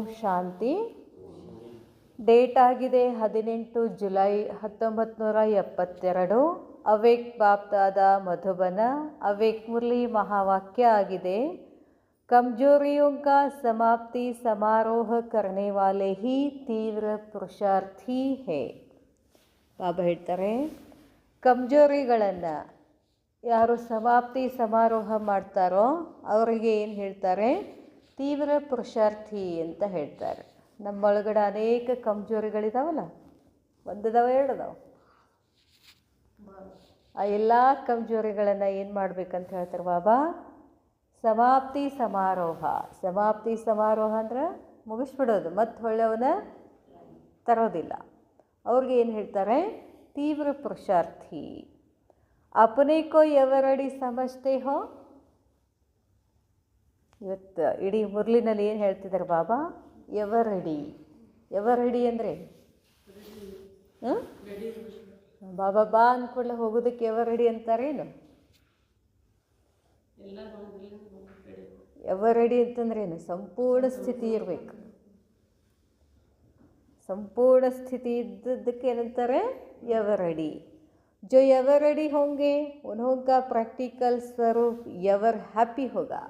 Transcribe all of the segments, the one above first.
ಓಂ ಶಾಂತಿ. Date ಆಗಿದೆ 18 July 1972. Awake बाप दादा मधुबन. अवेक मुरली महावाक्य आಗಿದೆ, कमजोरियों का समाप्ति समारोह करने वाले ही तीव्र पुरुषार्थी है. ಬಾಬಾ ಹೇಳ್ತಾರೆ, ಕಮ್ಜೋರಿಗಳನ್ನು ಯಾರು ಸಮಾಪ್ತಿ ಸಮಾರೋಹ ಮಾಡ್ತಾರೋ ಅವರಿಗೆ ಏನು ಹೇಳ್ತಾರೆ? ತೀವ್ರ ಪುರುಷಾರ್ಥಿ ಅಂತ ಹೇಳ್ತಾರೆ. ನಮ್ಮೊಳಗಡೆ ಅನೇಕ ಕಮ್ಜೋರಿಗಳಿದಾವಲ್ಲ, ಒಂದದಾವ ಎರಡದಾವ. ಆ ಎಲ್ಲ ಕಮ್ಜೋರಿಗಳನ್ನು ಏನು ಮಾಡಬೇಕಂತ ಹೇಳ್ತಾರೆ ಬಾಬಾ? ಸಮಾಪ್ತಿ ಸಮಾರೋಹ. ಸಮಾಪ್ತಿ ಸಮಾರೋಹ ಅಂದ್ರೆ ಮುಗಿಸ್ಬಿಡೋದು, ಮತ್ತು ಹೊಳ್ಳೆವನ್ನ ತರೋದಿಲ್ಲ. ಅವ್ರಿಗೆ ಏನು ಹೇಳ್ತಾರೆ? ತೀವ್ರ ಪುರುಷಾರ್ಥಿ. ಅಪನೆ ಕೋ ಎವರಡಿ ಸಮಜ್ತೆ ಹೋ. ಇವತ್ತು ಇಡೀ ಮುರಳಿನಲ್ಲಿ ಏನು ಹೇಳ್ತಿದ್ದಾರೆ ಬಾಬಾ? ಎವರಡಿ. ಎವರಡಿ ಅಂದರೆ ಬಾಬಾ ಬಾ ಅಂದ್ಕೊಳ್ಳೆ ಹೋಗೋದಕ್ಕೆ ಎವರಡಿ ಅಂತಾರೇನು? ಎವರಡಿ ಅಂತಂದ್ರೇನು? ಸಂಪೂರ್ಣ ಸ್ಥಿತಿ ಇರಬೇಕು. ಸಂಪೂರ್ಣ ಸ್ಥಿತಿ ಇದ್ದದ್ದಕ್ಕೆ ಏನಂತಾರೆ? ಎವರಡಿ. जो एवर रेडी होंगे उन्हों का प्रैक्टिकल स्वरूप एवर हैप्पी होगा.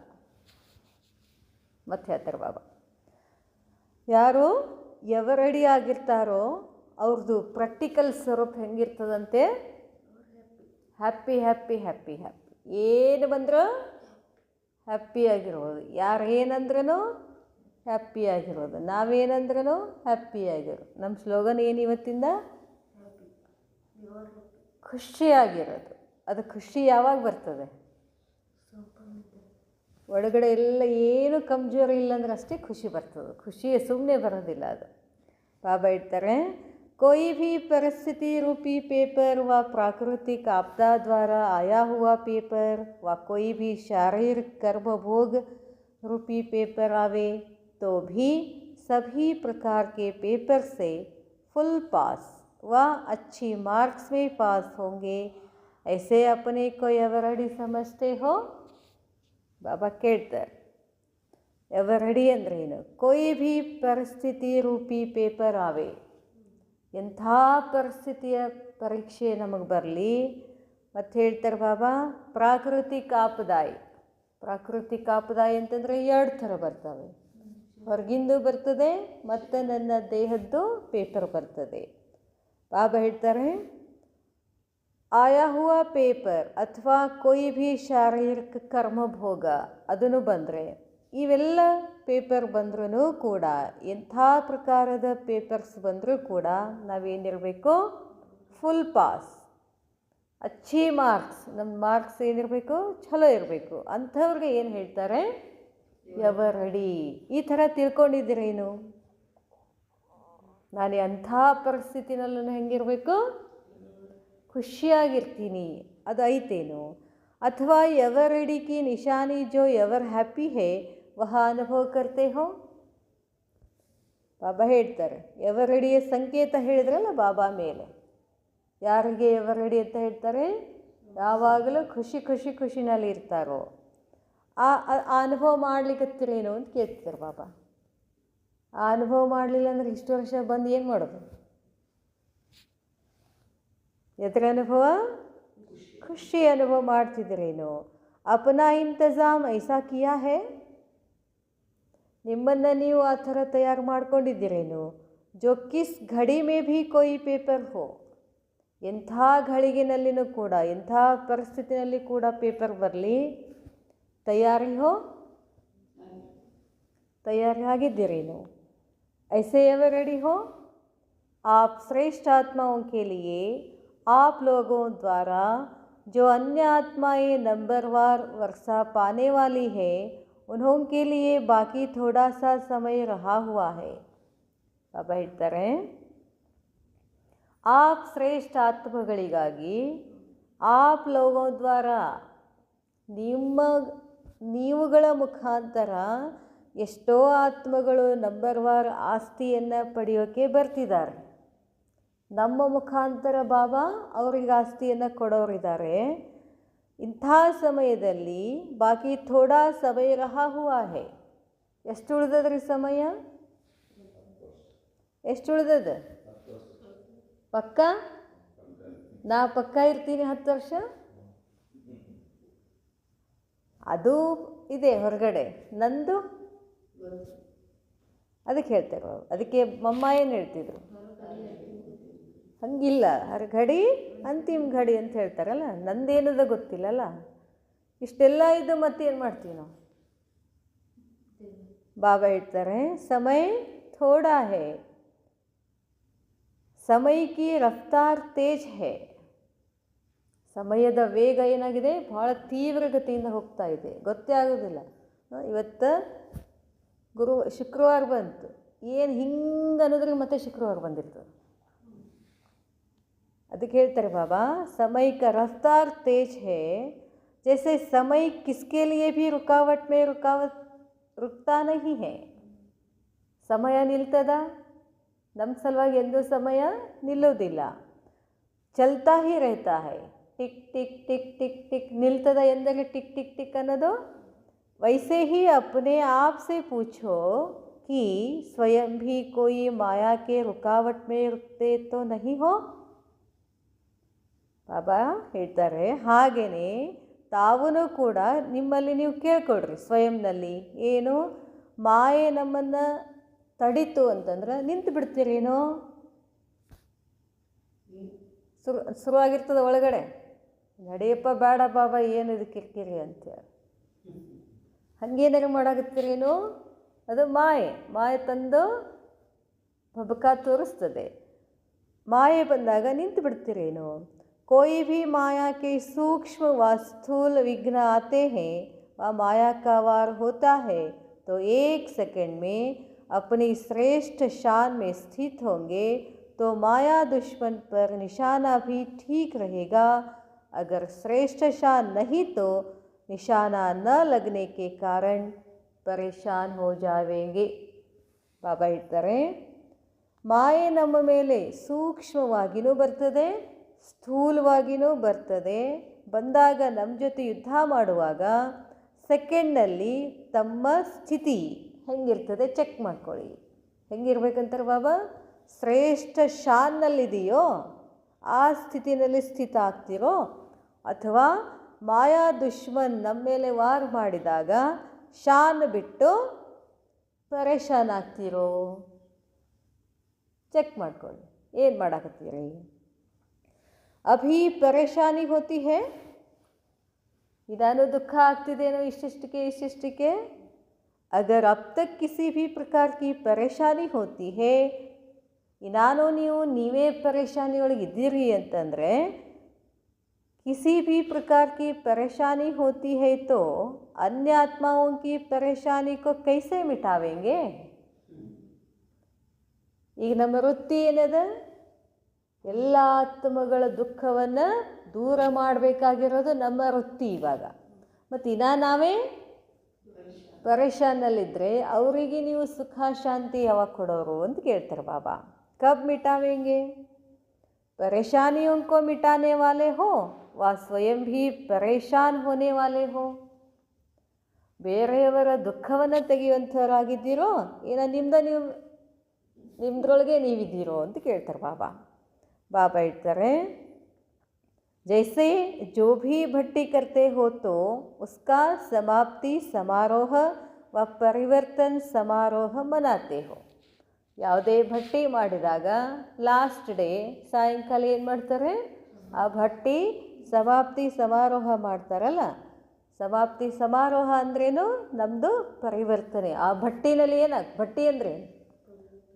ಮತ್ತೆ ಹೇಳ್ತಾರೆ ಬಾಬಾ, ಯಾರು ಎವರ್ ರೆಡಿ ಆಗಿರ್ತಾರೋ ಅವ್ರದ್ದು ಪ್ರಾಕ್ಟಿಕಲ್ ಸ್ವರೂಪ ಹೆಂಗಿರ್ತದಂತೆ? Happy happy happy happy. ಏನು ಬಂದರೂ ಹ್ಯಾಪಿ ಆಗಿರೋದು. ಯಾರು ಏನಂದ್ರೂ ಹ್ಯಾಪಿ ಆಗಿರೋದು. ನಾವೇನಂದ್ರೂ ಹ್ಯಾಪಿ ಆಗಿರೋದು. ನಮ್ಮ ಸ್ಲೋಗನ್ ಏನು ಇವತ್ತಿಂದ? ಖುಷಿಯಾಗಿರೋದು. ಅದು ಖುಷಿ ಯಾವಾಗ ಬರ್ತದೆ? ಒಳಗಡೆ ಎಲ್ಲ ಏನು ಕಮ್ಜೋರಿ ಇಲ್ಲಂದ್ರೆ ಅಷ್ಟೇ ಖುಷಿ ಬರ್ತದೆ. ಖುಷಿ ಸುಮ್ಮನೆ ಬರೋದಿಲ್ಲ ಅದು. ಬಾಬಾ ಹೇಳ್ತಾರೆ, कोई भी परिस्थिति रूपी पेपर व प्राकृतिक आपदा द्वारा आया हुआ पेपर व कोई भी शारीरिक कर्म भोग रूपी पेपर आवे तो भी सभी प्रकार के पेपर से फुल पास व अच्छी मार्क्स में पास होंगे. ऐसे अपने को एवरडी समझते हो? ಬಾಬಾ ಕೇಳ್ತಾರೆ, ಎವರಡಿ ಅಂದ್ರೇನು? ಕೊಯ್ ಭೀ ಪರಿಸ್ಥಿತಿ ರೂಪಿ ಪೇಪರ್ ಆವೆ. ಎಂಥ ಪರಿಸ್ಥಿತಿಯ ಪರೀಕ್ಷೆ ನಮಗೆ ಬರಲಿ. ಮತ್ತು ಹೇಳ್ತಾರೆ ಬಾಬಾ, ಪ್ರಾಕೃತಿಕ ಆಪದಾಯಿ. ಪ್ರಾಕೃತಿಕ ಆಪದಾಯಿ ಅಂತಂದರೆ ಎರಡು ಥರ ಬರ್ತವೆ. ಹೊರಗಿಂದು ಬರ್ತದೆ ಮತ್ತು ನನ್ನ ದೇಹದ್ದು ಪೇಪರ್ ಬರ್ತದೆ. ಬಾಬಾ ಹೇಳ್ತಾರೆ, ಆಯಾ ಹುವ ಪೇಪರ್ ಅಥವಾ ಕೊಯ್ ಭೀ ಶಾರೀರಿಕ ಕರ್ಮ ಭೋಗ ಅದನ್ನು ಬಂದರೆ, ಇವೆಲ್ಲ ಪೇಪರ್ ಬಂದ್ರೂ ಕೂಡ, ಎಂಥ ಪ್ರಕಾರದ ಪೇಪರ್ಸ್ ಬಂದರೂ ಕೂಡ ನಾವೇನಿರಬೇಕು? ಫುಲ್ ಪಾಸ್, ಅಚ್ಚಿ ಮಾರ್ಕ್ಸ್. ನಮ್ಮ ಮಾರ್ಕ್ಸ್ ಏನಿರಬೇಕು? ಚಲೋ ಇರಬೇಕು. ಅಂಥವ್ರಿಗೆ ಏನು ಹೇಳ್ತಾರೆ? ಎವರಡಿ. ಈ ಥರ ತಿಳ್ಕೊಂಡಿದ್ದೀರೇನು? ನಾನು ಅಂಥ ಪರಿಸ್ಥಿತಿನಲ್ಲೂ ಹೆಂಗಿರಬೇಕು? ಖುಷಿಯಾಗಿರ್ತೀನಿ, ಅದು ಐತೇನು? ಅಥವಾ ಎವರಡಿ ಕಿ ನಿಶಾನಿ ಜೋ ಎವರ್ ಹ್ಯಾಪಿ ಹೇ ವಹ ಅನುಭವ ಕರ್ತೆ ಹೋ. ಬಾಬಾ ಹೇಳ್ತಾರೆ, ಎವರಡಿಯ ಸಂಕೇತ ಹೇಳಿದ್ರಲ್ಲ ಬಾಬಾ ಮೇಲೆ. ಯಾರಿಗೆ ಎವರಡಿ ಅಂತ ಹೇಳ್ತಾರೆ? ಯಾವಾಗಲೂ ಖುಷಿ ಖುಷಿ ಖುಷಿನಲ್ಲಿ ಇರ್ತಾರೋ ಆ ಅನುಭವ ಮಾಡ್ಲಿಕ್ಕತ್ತಿರೇನು ಅಂತ ಕೇಳ್ತಿದ್ದಾರೆ ಬಾಬಾ. ಆ ಅನುಭವ ಮಾಡಲಿಲ್ಲ ಅಂದ್ರೆ ಇಷ್ಟು ವರ್ಷ ಬಂದು ಏನು ಮಾಡೋದು? ಎದ್ರ ಅನುಭವ? ಖುಷಿ ಅನುಭವ ಮಾಡ್ತಿದ್ದೀರೇನು? ಅಪನಾ ಇಂತಜಾಮ್ ಐಸಾ ಕಿಯಾ ಹೇ. ನಿಮ್ಮನ್ನು ನೀವು ಆ ಥರ ತಯಾರು ಮಾಡ್ಕೊಂಡಿದ್ದೀರೇನು? ಜೋ ಕಿಸ್ ಘಡಿ ಮೇ ಭೀ ಕೊಯ್ ಪೇಪರ್ ಹೋ. ಎಂಥ ಘಳಿಗೆನಲ್ಲಿನೂ ಕೂಡ, ಎಂಥ ಪರಿಸ್ಥಿತಿನಲ್ಲಿ ಕೂಡ ಪೇಪರ್ ಬರಲಿ, ತಯಾರಿ ಹೋ. ತಯಾರಿ ಆಗಿದ್ದೀರೇನು? ಐಸೆ ಎವರ್ ರೆಡಿ ಹೋ. आप श्रेष्ठ आत्माओं के लिए आप लोगों द्वारा जो अन्य आत्माएं नंबरवार वर्षा पाने वाली है उन्हों के लिए बाकी थोड़ा सा समय रहा हुआ है. ಬಾಬಾ ಹೇಳ್ತಾರೆ, ಆಪ್ ಶ್ರೇಷ್ಠ ಆತ್ಮಗಳಿಗಾಗಿ ಆಪ್ ಲೋಗೋ ದ್ವಾರ ನೀವುಗಳ ಮುಖಾಂತರ ಎಷ್ಟೋ ಆತ್ಮಗಳು ನಂಬರ್ವಾರ್ ಆಸ್ತಿಯನ್ನು ಪಡೆಯೋಕ್ಕೆ ಬರ್ತಿದ್ದಾರೆ. ನಮ್ಮ ಮುಖಾಂತರ ಬಾಬಾ ಅವ್ರಿಗೆ ಆಸ್ತಿಯನ್ನು ಕೊಡೋರಿದ್ದಾರೆ. ಇಂಥ ಸಮಯದಲ್ಲಿ ಬಾಕಿ ಥೋಡಾ ಸಮಯ ರಹಾ ಹುವಾ ಹೇ. ಎಷ್ಟು ಉಳಿದದ್ರಿ ಸಮಯ? ಎಷ್ಟು ಉಳಿದದ? ಪಕ್ಕ? ನಾ ಪಕ್ಕ ಇರ್ತೀನಿ 10 ವರ್ಷ. ಅದು ಇದೆ ಹೊರಗಡೆ, ನಂದು ಅದಕ್ಕೆ ಹೇಳ್ತಾರೆ. ಅದಕ್ಕೆ ಮಮ್ಮ ಏನು ಹೇಳ್ತಿದ್ರು, ಹಂಗಿಲ್ಲ, ಘಡಿ ಅಂತಿಮ ಘಡಿ ಅಂತ ಹೇಳ್ತಾರಲ್ಲ, ನಂದೇನದ ಗೊತ್ತಿಲ್ಲಲ್ಲ. ಇಷ್ಟೆಲ್ಲ ಇದು ಮತ್ತೇನು ಮಾಡ್ತೀವಿ ನಾವು? ಬಾಬಾ ಹೇಳ್ತಾರೆ ಸಮಯ ಥೋಡಾ ಹೇ, ಸಮಯ ಕಿ ರಫ್ತಾರ್ ತೇಜ್ ಹೇ. ಸಮಯದ ವೇಗ ಏನಾಗಿದೆ, ಭಾಳ ತೀವ್ರಗತಿಯಿಂದ ಹೋಗ್ತಾ ಇದೆ, ಗೊತ್ತೇ ಆಗೋದಿಲ್ಲ. ಇವತ್ತು ಶುಕ್ರವಾರ ಬಂತು, ಏನು ಹಿಂಗೆ ಅನ್ನೋದ್ರಿಗೆ ಮತ್ತೆ ಶುಕ್ರವಾರ ಬಂದಿರ್ತದೆ. ಅದಕ್ಕೆ ಹೇಳ್ತಾರೆ ಬಾಬಾ ಸಮಯ का रफ्तार तेज है, जैसे समय किसके लिए भी रुकावट में रुकता नहीं है. ಸಮಯ ನಿಲ್ತದ? ನಮ್ಮ ಸಲುವಾಗಿ ಎಂದೂ ಸಮಯ ನಿಲ್ಲೋದಿಲ್ಲ. ಚಲ್ತಾ ಹಿ रहता है, tick tick tick tick tick. ನಿಲ್ತದ ಎಂದರೆ ಟಿಕ್ ಟಿಕ್ ಟಿಕ್ ಅನ್ನೋದು. वैसे ही अपने आप से पूछो कि स्वयं भी कोई माया के रुकावट में रुकते तो नहीं हो. ಬಾಬಾ ಹೇಳ್ತಾರೆ ಹಾಗೆಯೇ ತಾವೂ ಕೂಡ ನಿಮ್ಮಲ್ಲಿ ನೀವು ಕೇಳ್ಕೊಡ್ರಿ ಸ್ವಯಂನಲ್ಲಿ, ಏನು ಮಾಯೆ ನಮ್ಮನ್ನು ತಡೀತು ಅಂತಂದ್ರೆ ನಿಂತು ಬಿಡ್ತೀರೇನೋ? ಶುರುವಾಗಿರ್ತದೆ ಒಳಗಡೆ, ನಡೆಯಪ್ಪ ಬೇಡ ಬಾಬಾ ಏನು ಇದು ಕಿರಿಕಿರಿ ಅಂತೇಳಿ ಹಂಗೇನಾರು ಮಾಡಾಕತ್ತೀರೇನೋ? ಅದು ಮಾಯೆ ತಂದು ಬಬಕ ತೋರಿಸ್ತದೆ. ಮಾಯೆ ಬಂದಾಗ ನಿಂತು ಬಿಡ್ತೀರೇನೋ? कोई भी माया के सूक्ष्म व स्थूल विघ्न आते हैं व माया का वार होता है तो 1 सेकंड में अपनी श्रेष्ठ शान में स्थित होंगे तो माया दुश्मन पर निशाना भी ठीक रहेगा. अगर श्रेष्ठ शान नहीं तो निशाना न लगने के कारण परेशान हो जाएंगे. ಬಾಬಾ ಹೇಳ್ತಾರೆ ಮಾಯೆ ನಮ್ಮ ಮೇಲೆ ಸೂಕ್ಷ್ಮವಾಗಿಯೂ ಬರ್ತದೆ, ಸ್ಥೂಲವಾಗಿಯೂ ಬರ್ತದೆ. ಬಂದಾಗ ನಮ್ಮ ಜೊತೆ ಯುದ್ಧ ಮಾಡುವಾಗ ಸೆಕೆಂಡ್ನಲ್ಲಿ ತಮ್ಮ ಸ್ಥಿತಿ ಹೆಂಗಿರ್ತದೆ ಚೆಕ್ ಮಾಡ್ಕೊಳ್ಳಿ. ಹೆಂಗಿರ್ಬೇಕಂತಾರೆ ಬಾಬಾ? ಶ್ರೇಷ್ಠ ಶಾನ್ನಲ್ಲಿದೆಯೋ ಆ ಸ್ಥಿತಿನಲ್ಲಿ ಸ್ಥಿತ ಆಗ್ತಿರೋ, ಅಥವಾ ಮಾಯಾ ದುಶ್ಮನ್ ನಮ್ಮ ಮೇಲೆ ವಾರ್ ಮಾಡಿದಾಗ ಶಾನ್ ಬಿಟ್ಟು ಪರೇಶಾನ್ ಆಗ್ತಿರೋ ಚೆಕ್ ಮಾಡ್ಕೊಳ್ಳಿ. ಏನು ಮಾಡಾಕತ್ತೀರಿ? ಅಭಿ ಪರೇಶಾನಿ ಹೋತಿ ಹೇ, ಇದಾನು ದುಃಖ ಆಗ್ತಿದೇನೋ ಇಷ್ಟಿಷ್ಟಕ್ಕೆ. ಅಗರ್ ಅಬ್ ತಕ್ ಕಿಸಿ ಭೀ ಪ್ರಕಾರ ಕಿ ಪರೇಶಾನಿ ಹೋತಿ ಹೇ, ನಾನು ನೀವೇ ಪರೇಶಾನಿ ಒಳಗೆ ಇದ್ದೀರಿ ಅಂತಂದರೆ, किसी भी प्रकार की परेशानी होती है तो अन्य आत्माओं की परेशानी को कैसे मिटावेंगे? ಈಗ ನಮ್ಮ ವೃತ್ತಿ ಏನದ? ಎಲ್ಲ ಆತ್ಮಗಳ ದುಃಖವನ್ನು ದೂರ ಮಾಡಬೇಕಾಗಿರೋದು ನಮ್ಮ ವೃತ್ತಿ ಇವಾಗ. ಮತ್ತು ನಾವೇ ಪರೇಶಾನಲ್ಲಿದ್ದರೆ ಅವರಿಗೆ ನೀವು ಸುಖ ಶಾಂತಿ ಯಾವಾಗ ಕೊಡೋರು ಅಂತ ಕೇಳ್ತಾರೆ ಬಾಬಾ. ಕಬ್ ಮಿಟಾವೆಂಗೆ? परेशानियों को मिटाने वाले हो व स्वयं भी परेशान होने वाले हो. ಬೇರೆಯವರ ದುಃಖವನ್ನು ತೆಗೆಯುವಂಥವರಾಗಿದ್ದೀರೋ ಏನೋ ನಿಮ್ಮದ್ರೊಳಗೆ ನೀವಿದ್ದೀರೋ ಅಂತ ಕೇಳ್ತಾರೆ ಬಾಬಾ. ಬಾಬಾ ಹೇಳ್ತಾರೆ जैसे जो भी भट्टी करते हो तो उसका समाप्ति समारोह व परिवर्तन समारोह मनाते हो. ಯಾವುದೇ ಭಟ್ಟಿ ಮಾಡಿದಾಗ ಲಾಸ್ಟ್ ಡೇ ಸಾಯಂಕಾಲ ಏನು ಮಾಡ್ತಾರೆ? ಆ ಭಟ್ಟಿ ಸಮಾಪ್ತಿ ಸಮಾರೋಹ ಮಾಡ್ತಾರಲ್ಲ. ಸಮಾಪ್ತಿ ಸಮಾರೋಹ ಅಂದ್ರೇನು? ನಮ್ಮದು ಪರಿವರ್ತನೆ. ಆ ಭಟ್ಟಿನಲ್ಲಿ ಭಟ್ಟಿ ಅಂದರೆ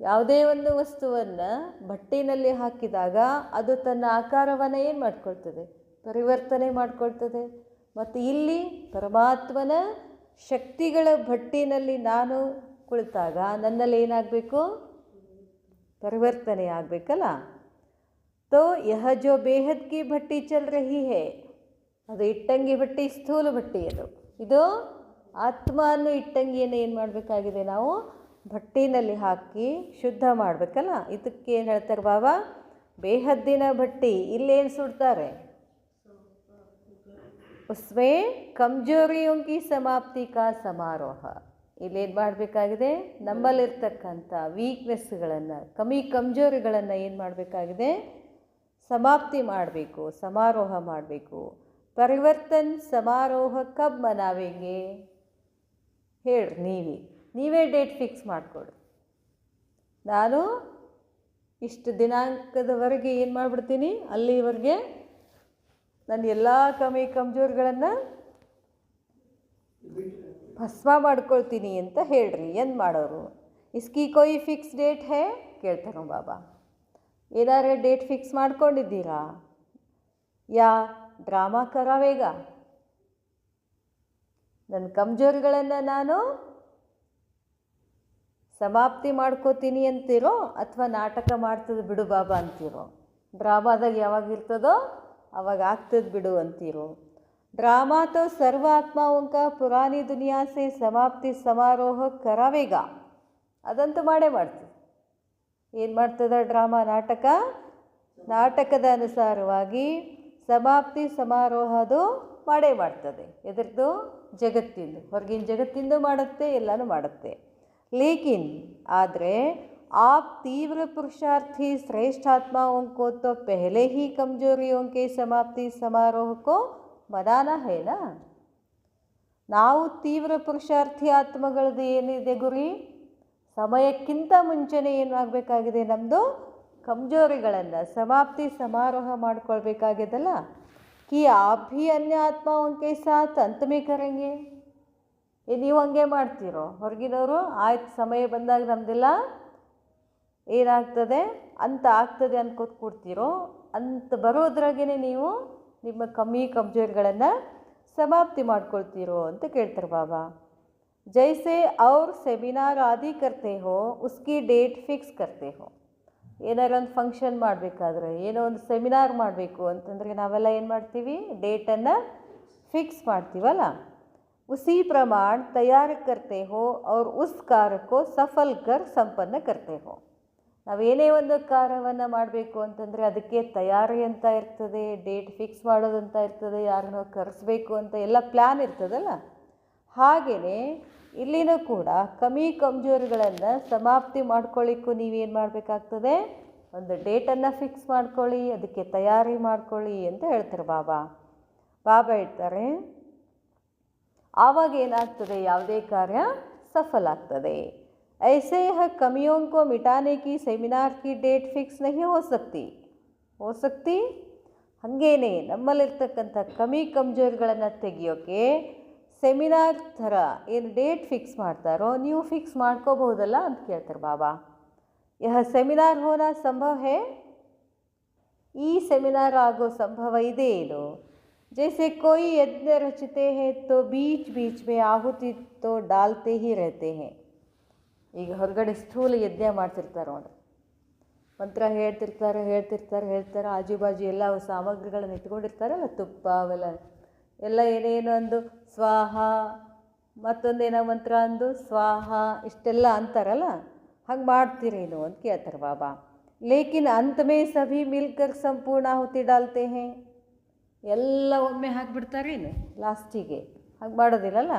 ಯಾವುದೇ ಒಂದು ವಸ್ತುವನ್ನು ಭಟ್ಟಿನಲ್ಲಿ ಹಾಕಿದಾಗ ಅದು ತನ್ನ ಆಕಾರವನ್ನು ಏನು ಮಾಡ್ಕೊಳ್ತದೆ? ಪರಿವರ್ತನೆ ಮಾಡ್ಕೊಳ್ತದೆ. ಮತ್ತು ಇಲ್ಲಿ ಪರಮಾತ್ಮನ ಶಕ್ತಿಗಳ ಭಟ್ಟಿನಲ್ಲಿ ನಾನು ಕುಳಿತಾಗ ನನ್ನಲ್ಲಿ ಏನಾಗಬೇಕು? ಪರಿವರ್ತನೆ ಆಗಬೇಕಲ್ಲ. तो यह जो बेहद की भट्टी चल रही है, ಅದು ಇಟ್ಟಂಗಿ ಭಟ್ಟಿ, ಸ್ಥೂಲ ಭಟ್ಟಿ. ಇದು ಆತ್ಮ ಅನ್ನೋ ಇಟ್ಟಂಗಿಯನ್ನು ಏನು ಮಾಡಬೇಕಾಗಿದೆ? ನಾವು ಭಟ್ಟಿನಲ್ಲಿ ಹಾಕಿ ಶುದ್ಧ ಮಾಡಬೇಕಲ್ಲ. ಇದಕ್ಕೆ ಏನು ಹೇಳ್ತಾರೆ ಬಾಬಾ? ಬೇಹದ್ದಿನ ಭಟ್ಟಿ. ಇಲ್ಲೇನು ಸುಡ್ತಾರೆ? ಉಸ್ಮೇ ಕಮ್ಜೋರಿಯೋಂ ಕಿ ಸಮಾಪ್ತಿ ಕಾ ಸಮಾರೋಹ. ಇಲ್ಲೇನು ಮಾಡಬೇಕಾಗಿದೆ, ನಮ್ಮಲ್ಲಿರ್ತಕ್ಕಂಥ ವೀಕ್ನೆಸ್ಗಳನ್ನು, ಕಮಜೋರಿಗಳನ್ನು ಏನು ಮಾಡಬೇಕಾಗಿದೆ, ಸಮಾಪ್ತಿ ಮಾಡಬೇಕು, ಸಮಾರೋಹ ಮಾಡಬೇಕು. ಪರಿವರ್ತನ್ ಸಮಾರೋಹ ಕಬ್ ಮನಾವೆಂಗೆ ಹೇಳ್ರಿ, ನೀವೇ ಡೇಟ್ ಫಿಕ್ಸ್ ಮಾಡಿಕೊಡ್ರಿ. ನಾನು ಇಷ್ಟು ದಿನಾಂಕದವರೆಗೆ ಏನು ಮಾಡಿಬಿಡ್ತೀನಿ, ಅಲ್ಲಿವರೆಗೆ ನನ್ನ ಎಲ್ಲ ಕಮಜೋರಿಗಳನ್ನು ಭಸ್ಮ ಮಾಡ್ಕೊಳ್ತೀನಿ ಅಂತ ಹೇಳ್ರಿ. ಏನು ಮಾಡೋರು? ಇಸ್ಕಿ ಕೊಯ್ ಫಿಕ್ಸ್ ಡೇಟ್ ಹೇ ಕೇಳ್ತಾರೋ ಬಾಬಾ. ಏನಾರು ಡೇಟ್ ಫಿಕ್ಸ್ ಮಾಡ್ಕೊಂಡಿದ್ದೀರಾ? ಯಾ ಡ್ರಾಮಾ ಕರಾವೇಗ? ನನ್ನ ಕಮಜೋರಿಗಳನ್ನು ನಾನು ಸಮಾಪ್ತಿ ಮಾಡ್ಕೋತೀನಿ ಅಂತೀರೋ ಅಥವಾ ನಾಟಕ ಮಾಡ್ತದೆ ಬಿಡು ಬಾಬಾ ಅಂತೀರೋ? ಡ್ರಾಮಾದಾಗ ಯಾವಾಗ ಇರ್ತದೋ ಅವಾಗ ಆಗ್ತದೆ ಬಿಡು ಅಂತೀರೋ? ड्रामा तो सर्व आत्माओं का पुरानी दुनिया से समाप्ति समारोह करावेगा. ಅದಂತೂ ಮಾಡೇ ಮಾಡ್ತೀವಿ. ಏನು ಮಾಡ್ತದೆ ಡ್ರಾಮಾ, ನಾಟಕದ ಅನುಸಾರವಾಗಿ ಸಮಾಪ್ತಿ ಸಮಾರೋಹ ಅದು ಮಾಡೇ ಮಾಡ್ತದೆ. ಎದ್ರದ್ದು? ಜಗತ್ತಿಂದು, ಹೊರಗಿನ ಜಗತ್ತಿಂದು ಮಾಡುತ್ತೆ, ಎಲ್ಲನೂ ಮಾಡುತ್ತೆ. ಲೇಕಿನ್ ಆದರೆ आप तीव्र पुरुषार्थी श्रेष्ठ आत्माओं को तो पहले ही कमजोरियों के समाप्ति समारोह को ಮನಾನ ಹೇನಾ? ನಾವು ತೀವ್ರ ಪುರುಷಾರ್ಥಿ ಆತ್ಮಗಳದ್ದು ಏನಿದೆ ಗುರಿ, ಸಮಯಕ್ಕಿಂತ ಮುಂಚೆನೇ ಏನು ಆಗಬೇಕಾಗಿದೆ, ನಮ್ಮದು ಕಮಜೋರಿಗಳನ್ನು ಸಮಾಪ್ತಿ ಸಮಾರೋಹ ಮಾಡ್ಕೊಳ್ಬೇಕಾಗ್ಯದಲ್ಲ. ಕಿ ಆಪ್ ಭಿ ಅನ್ಯ ಆತ್ಮಾವಂಕೆ ಸಾಥ್ ಅಂತಮೇ ಕರೆಂಗೆ. ನೀವು ಹಂಗೆ ಮಾಡ್ತೀರೋ? ಹೊರಗಿನವರು ಆಯ್ತು ಸಮಯ ಬಂದಾಗ ನಮ್ಮದೆಲ್ಲ ಏನಾಗ್ತದೆ ಅಂತ ಆಗ್ತದೆ ಅನ್ಕೋತ ಕೂಡ್ತೀರೋ, ಅಂತ ಬರೋದ್ರಾಗೇ ನೀವು ನಿಮ್ಮ ಕಮಜೋರಿಗಳನ್ನು ಸಮಾಪ್ತಿ ಮಾಡ್ಕೊಳ್ತೀರೋ ಅಂತ ಕೇಳ್ತಾರೆ ಬಾಬಾ. ಜೈಸೆ ಅವ್ರ ಸೆಮಿನಾರ್ ಆದಿ ಕರ್ತೆ ಹೋ ಉಸ್ಕಿ ಡೇಟ್ ಫಿಕ್ಸ್ ಕರ್ತೆ ಹೋ. ಏನಾರ ಒಂದು ಫಂಕ್ಷನ್ ಮಾಡಬೇಕಾದ್ರೆ, ಏನೋ ಒಂದು ಸೆಮಿನಾರ್ ಮಾಡಬೇಕು ಅಂತಂದರೆ ನಾವೆಲ್ಲ ಏನು ಮಾಡ್ತೀವಿ, ಡೇಟನ್ನು ಫಿಕ್ಸ್ ಮಾಡ್ತೀವಲ್ಲ. ಉಸಿ ಪ್ರಮಾಣ ತಯಾರಿ ಕರ್ತೆ ಹೋ ಅವ್ರ ಉಸ್ ಕಾರ್ಯಕ್ಕೋ ಸಫಲ್ ಕರ್ ಸಂಪನ್ನ ಕರ್ತೆ ಹೋ. ನಾವೇನೇ ಒಂದು ಕಾರ್ಯವನ್ನು ಮಾಡಬೇಕು ಅಂತಂದರೆ ಅದಕ್ಕೆ ತಯಾರಿ ಅಂತ ಇರ್ತದೆ, ಡೇಟ್ ಫಿಕ್ಸ್ ಮಾಡೋದಂತ ಇರ್ತದೆ, ಯಾರನ್ನೋ ಕರೆಸ್ಬೇಕು ಅಂತ ಎಲ್ಲ ಪ್ಲ್ಯಾನ್ ಇರ್ತದಲ್ಲ. ಹಾಗೆಯೇ ಇಲ್ಲಿನೂ ಕೂಡ ಕಮಜೋರಿಗಳನ್ನು ಸಮಾಪ್ತಿ ಮಾಡ್ಕೊಳ್ಳಿಕ್ಕೂ ನೀವೇನು ಮಾಡಬೇಕಾಗ್ತದೆ, ಒಂದು ಡೇಟನ್ನು ಫಿಕ್ಸ್ ಮಾಡ್ಕೊಳ್ಳಿ, ಅದಕ್ಕೆ ತಯಾರಿ ಮಾಡ್ಕೊಳ್ಳಿ ಅಂತ ಹೇಳ್ತಾರೆ ಬಾಬಾ. ಹೇಳ್ತಾರೆ ಆವಾಗ ಏನಾಗ್ತದೆ, ಯಾವುದೇ ಕಾರ್ಯ ಸಫಲ ಆಗ್ತದೆ. ऐसे यह कमियों को मिटाने की सेमिनार की डेट फिक्स नहीं हो सकती. ಹಾಗೇನೆ ನಮ್ಮಲ್ಲಿರ್ತಕ್ಕಂಥ ಕಮಜೋರಿಗಳನ್ನು ತೆಗಿಯೋಕ್ಕೆ ಸೆಮಿನಾರ್ ಥರ ಏನು ಡೇಟ್ ಫಿಕ್ಸ್ ಮಾಡ್ತಾರೋ ನೀವು ಫಿಕ್ಸ್ ಮಾಡ್ಕೋಬಹುದಲ್ಲ ಅಂತ ಕೇಳ್ತಾರೆ ಬಾಬಾ. ಯಹ ಸೆಮಿನಾರ್ ಹೋನಾ ಸಂಭವ ಹೇ? ಈ ಸೆಮಿನಾರ್ ಆಗೋ ಸಂಭವ ಇದೆ ಏನು? जैसे कोई यज्ञ रचते हैं तो बीच बीच में आहुति तो डालते ही रहते हैं. ಈಗ ಹೊರಗಡೆ ಸ್ಥೂಲ ಯಜ್ಞ ಮಾಡ್ತಿರ್ತಾರೆ ನೋಡ್ರಿ, ಮಂತ್ರ ಹೇಳ್ತಿರ್ತಾರೆ, ಆಜು ಬಾಜು ಎಲ್ಲ ಸಾಮಗ್ರಿಗಳನ್ನು ಇಟ್ಕೊಂಡಿರ್ತಾರಲ್ಲ, ತುಪ್ಪ ಅವೆಲ್ಲ ಎಲ್ಲ ಏನೇನು ಅಂದು ಸ್ವಾಹ, ಮತ್ತೊಂದೇನೋ ಮಂತ್ರ ಅಂದು ಸ್ವಾಹ, ಇಷ್ಟೆಲ್ಲ ಅಂತಾರಲ್ಲ, ಹಂಗೆ ಮಾಡ್ತೀರೇನು ಅಂತ ಕೇಳ್ತಾರೆ ಬಾಬಾ. ಲೇಕಿನ್ ಅಂತ್ ಮೇ ಸಭಿ ಮಿಲ್ಕರ್ ಸಂಪೂರ್ಣ ಆಹುತಿ ಡಾಲ್ತೆ ಹೇ. ಎಲ್ಲ ಒಮ್ಮೆ ಹಾಕಿಬಿಡ್ತಾರೇನು ಲಾಸ್ಟಿಗೆ? ಹಾಗೆ ಮಾಡೋದಿಲ್ಲಲ್ಲ.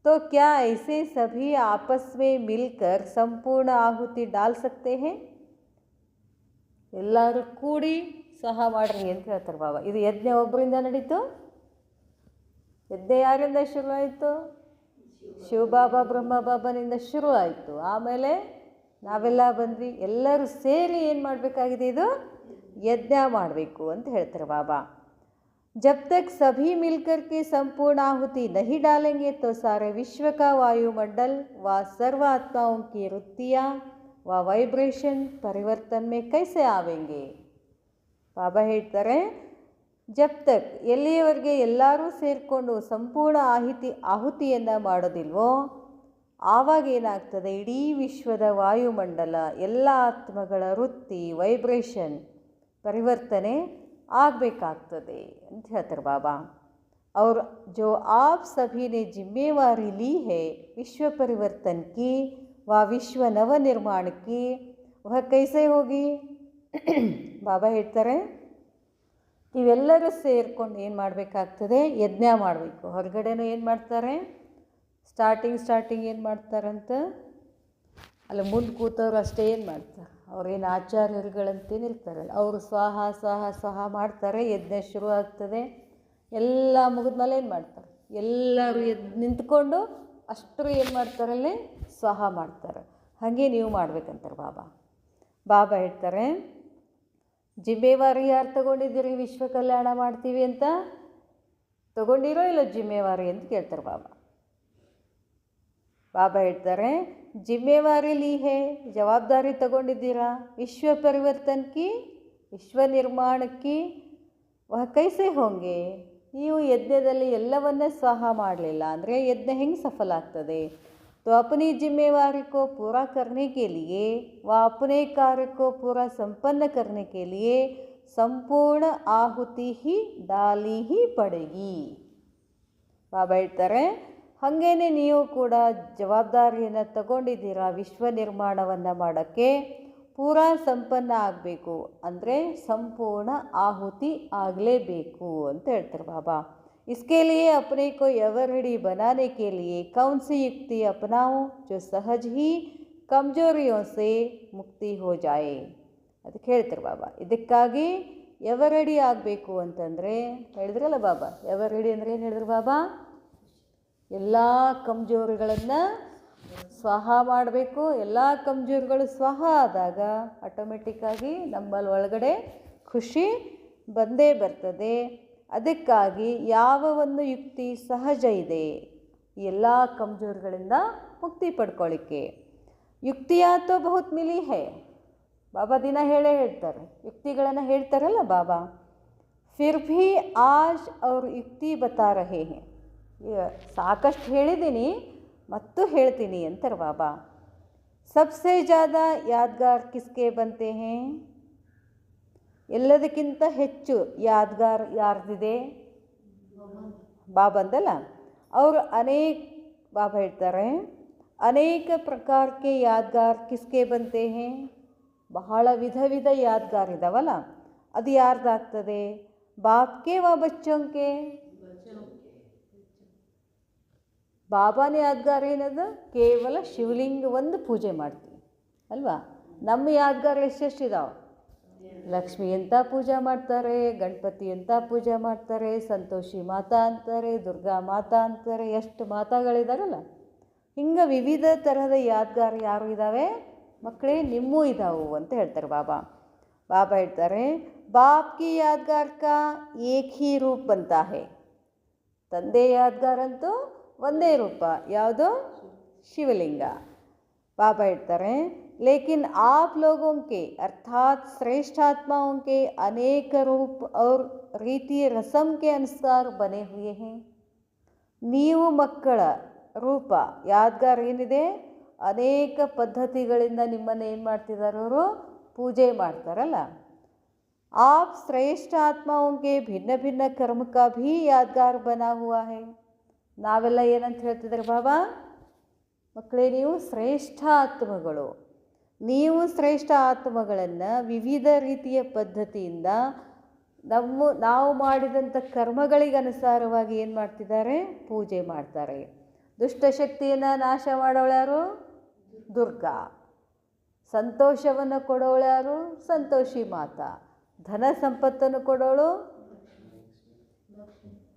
तो क्या ऐसे सभी आपस में मिलकर संपूर्ण आहुति डाल सकते हैं? ಎಲ್ಲರೂ ಕೂಡಿ ಸಹ ಮಾಡ್ರಿ ಅಂತ ಹೇಳ್ತಾರೆ ಬಾಬಾ. ಇದು ಯಜ್ಞ ಒಬ್ಬರಿಂದ ನಡೀತು. ಯಜ್ಞ ಯಾರಿಂದ ಶುರು ಆಯಿತು? ಶಿವಬಾಬಾ ಬ್ರಹ್ಮ ಬಾಬನಿಂದ ಶುರು ಆಯಿತು. ಆಮೇಲೆ ನಾವೆಲ್ಲ ಬಂದ್ವಿ, ಎಲ್ಲರೂ ಸೇರಿ ಏನು ಮಾಡಬೇಕಾಗಿದೆ, ಇದು ಯಜ್ಞ ಮಾಡಬೇಕು ಅಂತ ಹೇಳ್ತಾರೆ ಬಾಬಾ. जब तक सभी मिलकर के संपूर्ण आहुति नहीं डालेंगे तो सारे विश्व का वायुमंडल व सर्व आत्माओं की वृत्तियाँ व वाइब्रेशन परिवर्तन में कैसे आवेंगे? ಬಾಬಾ ಹೇಳ್ತಾರೆ, ಜಬ್ ತಕ್ ಎಲ್ಲಿಯವರೆಗೆ ಎಲ್ಲರೂ ಸೇರಿಕೊಂಡು ಸಂಪೂರ್ಣ ಆಹುತಿಯನ್ನು ಮಾಡೋದಿಲ್ವೋ ಆವಾಗ ಏನಾಗ್ತದೆ, ಇಡೀ ವಿಶ್ವದ ವಾಯುಮಂಡಲ, ಎಲ್ಲ ಆತ್ಮಗಳ ವೃತ್ತಿ, ವೈಬ್ರೇಷನ್ ಪರಿವರ್ತನೆ ಆಗಬೇಕಾಗ್ತದೆ ಅಂತ ಹೇಳ್ತಾರೆ ಬಾಬಾ. और जो आप सभी ने जिम्मेवारी ली है विश्व परिवर्तन की व विश्व नवनिर्माण की वह कैसे होगी? ಬಾಬಾ ಹೇಳ್ತಾರೆ, ನೀವೆಲ್ಲರೂ ಸೇರಿಕೊಂಡು ಏನು ಮಾಡಬೇಕಾಗ್ತದೆ, ಯಜ್ಞ ಮಾಡಬೇಕು. ಹೊರಗಡೆನೂ ಏನು ಮಾಡ್ತಾರೆ, ಸ್ಟಾರ್ಟಿಂಗ್ ಏನು ಮಾಡ್ತಾರಂತ, ಅಲ್ಲಿ ಮುಂದೆ ಕೂತವ್ರು ಅಷ್ಟೇ ಏನು ಮಾಡ್ತಾರೆ, ಅವ್ರೇನು ಆಚಾರ್ಯರುಗಳಂತೇನಿರ್ತಾರಲ್ಲ ಅವರು ಸ್ವಾಹ ಸ್ವಾಹ ಸ್ವಾಹ ಮಾಡ್ತಾರೆ. ಯಜ್ಞ ಶುರು ಆಗ್ತದೆ. ಎಲ್ಲ ಮುಗಿದ್ಮೇಲೆ ಏನು ಮಾಡ್ತಾರೆ, ಎಲ್ಲರೂ ನಿಂತ್ಕೊಂಡು ಅಷ್ಟರು ಏನು ಮಾಡ್ತಾರಲ್ಲಿ ಸ್ವಾಹ ಮಾಡ್ತಾರೆ. ಹಾಗೆ ನೀವು ಮಾಡ್ಬೇಕಂತಾರೆ ಬಾಬಾ ಹೇಳ್ತಾರೆ, ಜಿಮ್ಮೇವಾರಿ ಯಾರು ತಗೊಂಡಿದ್ದೀರಿ ವಿಶ್ವ ಕಲ್ಯಾಣ ಮಾಡ್ತೀವಿ ಅಂತ? ತಗೊಂಡಿರೋ ಇಲ್ಲ ಜಿಮ್ಮೇವಾರಿ ಅಂತ ಕೇಳ್ತಾರೆ ಬಾಬಾ ಹೇಳ್ತಾರೆ, ಜಿಮ್ಮೇವಾರಿ ಲೀ ಹೇ, ಜವಾಬ್ದಾರಿ ತಗೊಂಡಿದ್ದೀರಾ ವಿಶ್ವ ಪರಿವರ್ತನಕ್ಕೆ, ವಿಶ್ವ ನಿರ್ಮಾಣಕ್ಕೆ. ವಹ ಕೈಸೆ ಹೋಂಗೆ, ನೀವು ಯಜ್ಞದಲ್ಲಿ ಎಲ್ಲವನ್ನೇ ಸ್ವಾಹ ಮಾಡಲಿಲ್ಲ ಅಂದರೆ ಯಜ್ಞ ಹೆಂಗೆ ಸಫಲ ಆಗ್ತದೆ? तो अपनी जिम्मेवारी को पूरा करने के लिए व अपने कार्य को पूरा संपन्न करने के लिए संपूर्ण आहुति ही डाली ही पड़ेगी. ಬಾಬಾ ಹೇಳ್ತಾರೆ, ಹಾಗೇನೆ ನೀವು ಕೂಡ ಜವಾಬ್ದಾರಿಯನ್ನು ತಗೊಂಡಿದ್ದೀರಾ ವಿಶ್ವ ನಿರ್ಮಾಣವನ್ನು ಮಾಡೋಕ್ಕೆ. ಪೂರಾ ಸಂಪನ್ನ ಆಗಬೇಕು ಅಂದರೆ ಸಂಪೂರ್ಣ ಆಹುತಿ ಆಗಲೇಬೇಕು ಅಂತ ಹೇಳ್ತಾರೆ ಬಾಬಾ. इसके लिए अपने को एवर रेडी बनाने के लिए कौन सी युक्ति अपनाओ जो सहज ही कमजोरियों से ಮುಕ್ತಿ हो जाए. ಅದಕ್ಕೆ ಹೇಳ್ತಾರೆ ಬಾಬಾ, ಇದಕ್ಕಾಗಿ ಎವರ್ ರೆಡಿ ಆಗಬೇಕು ಅಂತಂದರೆ ಹೇಳಿದ್ರಲ್ಲ ಬಾಬಾ, ಎವರ್ ರೆಡಿ ಅಂದರೆ ಏನು ಹೇಳಿದ್ರು ಬಾಬಾ? ಎಲ್ಲ ಕಮ್ಜೋರಿಗಳನ್ನು ಸ್ವಾಹ ಮಾಡಬೇಕು. ಎಲ್ಲ ಕಮ್ಜೋರಿಗಳು ಸ್ವಾಹ ಆದಾಗ ಆಟೋಮೆಟಿಕ್ಕಾಗಿ ನಮ್ಮಲ್ಲಿ ಒಳಗಡೆ ಖುಷಿ ಬಂದೇ ಬರ್ತದೆ. ಅದಕ್ಕಾಗಿ ಯಾವ ಒಂದು ಯುಕ್ತಿ ಸಹಜ ಇದೆ ಎಲ್ಲ ಕಮ್ಜೋರ್ಗಳಿಂದ ಮುಕ್ತಿ ಪಡ್ಕೊಳ್ಳಿಕ್ಕೆ. ಯುಕ್ತಿಯಾ ತೋ ಬಹುತ್ ಮಿಲಿ ಹೈ, ಬಾಬಾ ದಿನ ಹೇಳ್ತಾರೆ, ಯುಕ್ತಿಗಳನ್ನು ಹೇಳ್ತಾರಲ್ಲ ಬಾಬಾ. ಫಿರ್ ಭಿ ಆಜ್ ಅವ್ರ ಯುಕ್ತಿ ಬತಾ ರಹೆ ಹೇ, ಸಾಕಷ್ಟು ಹೇಳಿದ್ದೀನಿ ಮತ್ತು ಹೇಳ್ತೀನಿ ಅಂತಾರೆ ಬಾಬಾ. ಸಬ್ಸೆ ಜ್ಯಾದಾ ಯಾದ್ಗಾರ್ ಕಿಸ್ಕೆ ಬಂತೆ ಹೇ, ಎಲ್ಲದಕ್ಕಿಂತ ಹೆಚ್ಚು ಯಾದ್ಗಾರ್ ಯಾರ್ದಿದೆ? ಬಾಬಂದಲ್ಲ. ಅವರು ಬಾಬಾ ಹೇಳ್ತಾರೆ, ಅನೇಕ ಪ್ರಕಾರಕ್ಕೆ ಯಾದ್ಗಾರ್ ಕಿಸ್ಕೆ ಬಂತೆ ಹೇ, ಬಹಳ ವಿಧ ಯಾದ್ಗಾರ್ ಇದಾವಲ್ಲ, ಅದು ಯಾರ್ದಾಗ್ತದೆ? ಬಾಪ್ಗೆ ವ ಬಚ್ಚೋಂಕೆ. ಬಾಬಾನೇ ಯಾದ್ಗಾರ ಏನದು? ಕೇವಲ ಶಿವಲಿಂಗ ಒಂದು ಪೂಜೆ ಮಾಡ್ತೀವಿ ಅಲ್ವಾ. ನಮ್ಮ ಯಾದ್ಗಾರ ಎಷ್ಟೆಷ್ಟಿದಾವೆ? ಲಕ್ಷ್ಮಿ ಅಂತ ಪೂಜೆ ಮಾಡ್ತಾರೆ, ಗಣಪತಿ ಅಂತ ಪೂಜೆ ಮಾಡ್ತಾರೆ, ಸಂತೋಷಿ ಮಾತಾ ಅಂತಾರೆ, ದುರ್ಗಾ ಮಾತಾ ಅಂತಾರೆ, ಎಷ್ಟು ಮಾತಾಗಳಿದಾರಲ್ಲ. ಹಿಂಗೆ ವಿವಿಧ ತರಹದ ಯಾದ್ಗಾರ ಯಾರು ಇದ್ದಾವೆ ಮಕ್ಕಳೇ? ನಿಮ್ಮೂ ಇದ್ದಾವು ಅಂತ ಹೇಳ್ತಾರೆ ಬಾಬಾ. ಹೇಳ್ತಾರೆ, ಬಾಪ್ ಕಿ ಯಾದ್ಗಾರ್ ಕಾ ಏಕ್ ಹಿ ರೂಪ್ ಅಂತ ಹೇ. ತಂದೆ ಯಾದ್ಗಾರ್ ಅಂತೂ ಒಂದೇ ರೂಪ, ಯಾವುದು? ಶಿವಲಿಂಗ. ಬಾಬಾ ಹೇಳ್ತಾರೆ, लेकिन आप लोगों के अर्थात श्रेष्ठ आत्माओं के अनेक रूप और रीति रस्म के अनुसार बने हुए हैं. ನೀವು ಮಕ್ಕಳ ರೂಪ ಯಾದ್ಗಾರ್ ಏನಿದೆ ಅನೇಕ ಪದ್ಧತಿಗಳಿಂದ ನಿಮ್ಮನ್ನು ಏನು ಮಾಡ್ತಿದ್ದಾರೆ ಅವರು? ಪೂಜೆ ಮಾಡ್ತಾರಲ್ಲ. आप श्रेष्ठ आत्माओं के भिन्न भिन्न कर्म का भी यादगार बना हुआ है. ನಾವೆಲ್ಲ ಏನಂತ ಹೇಳ್ತಿದ್ದಾರೆ ಬಾಬಾ? ಮಕ್ಕಳೇ, ನೀವು ಶ್ರೇಷ್ಠ ಆತ್ಮಗಳು. ನೀವು ಶ್ರೇಷ್ಠ ಆತ್ಮಗಳನ್ನು ವಿವಿಧ ರೀತಿಯ ಪದ್ಧತಿಯಿಂದ ನಾವು ಮಾಡಿದಂಥ ಕರ್ಮಗಳಿಗೆ ಅನುಸಾರವಾಗಿ ಏನು ಮಾಡ್ತಿದ್ದಾರೆ? ಪೂಜೆ ಮಾಡ್ತಾರೆ. ದುಷ್ಟಶಕ್ತಿಯನ್ನು ನಾಶ ಮಾಡೋಳ್ಯಾರು? ದುರ್ಗಾ. ಸಂತೋಷವನ್ನು ಕೊಡೋಳ್ಯಾರು? ಸಂತೋಷಿ ಮಾತಾ. ಧನ ಸಂಪತ್ತನ್ನು ಕೊಡೋಳು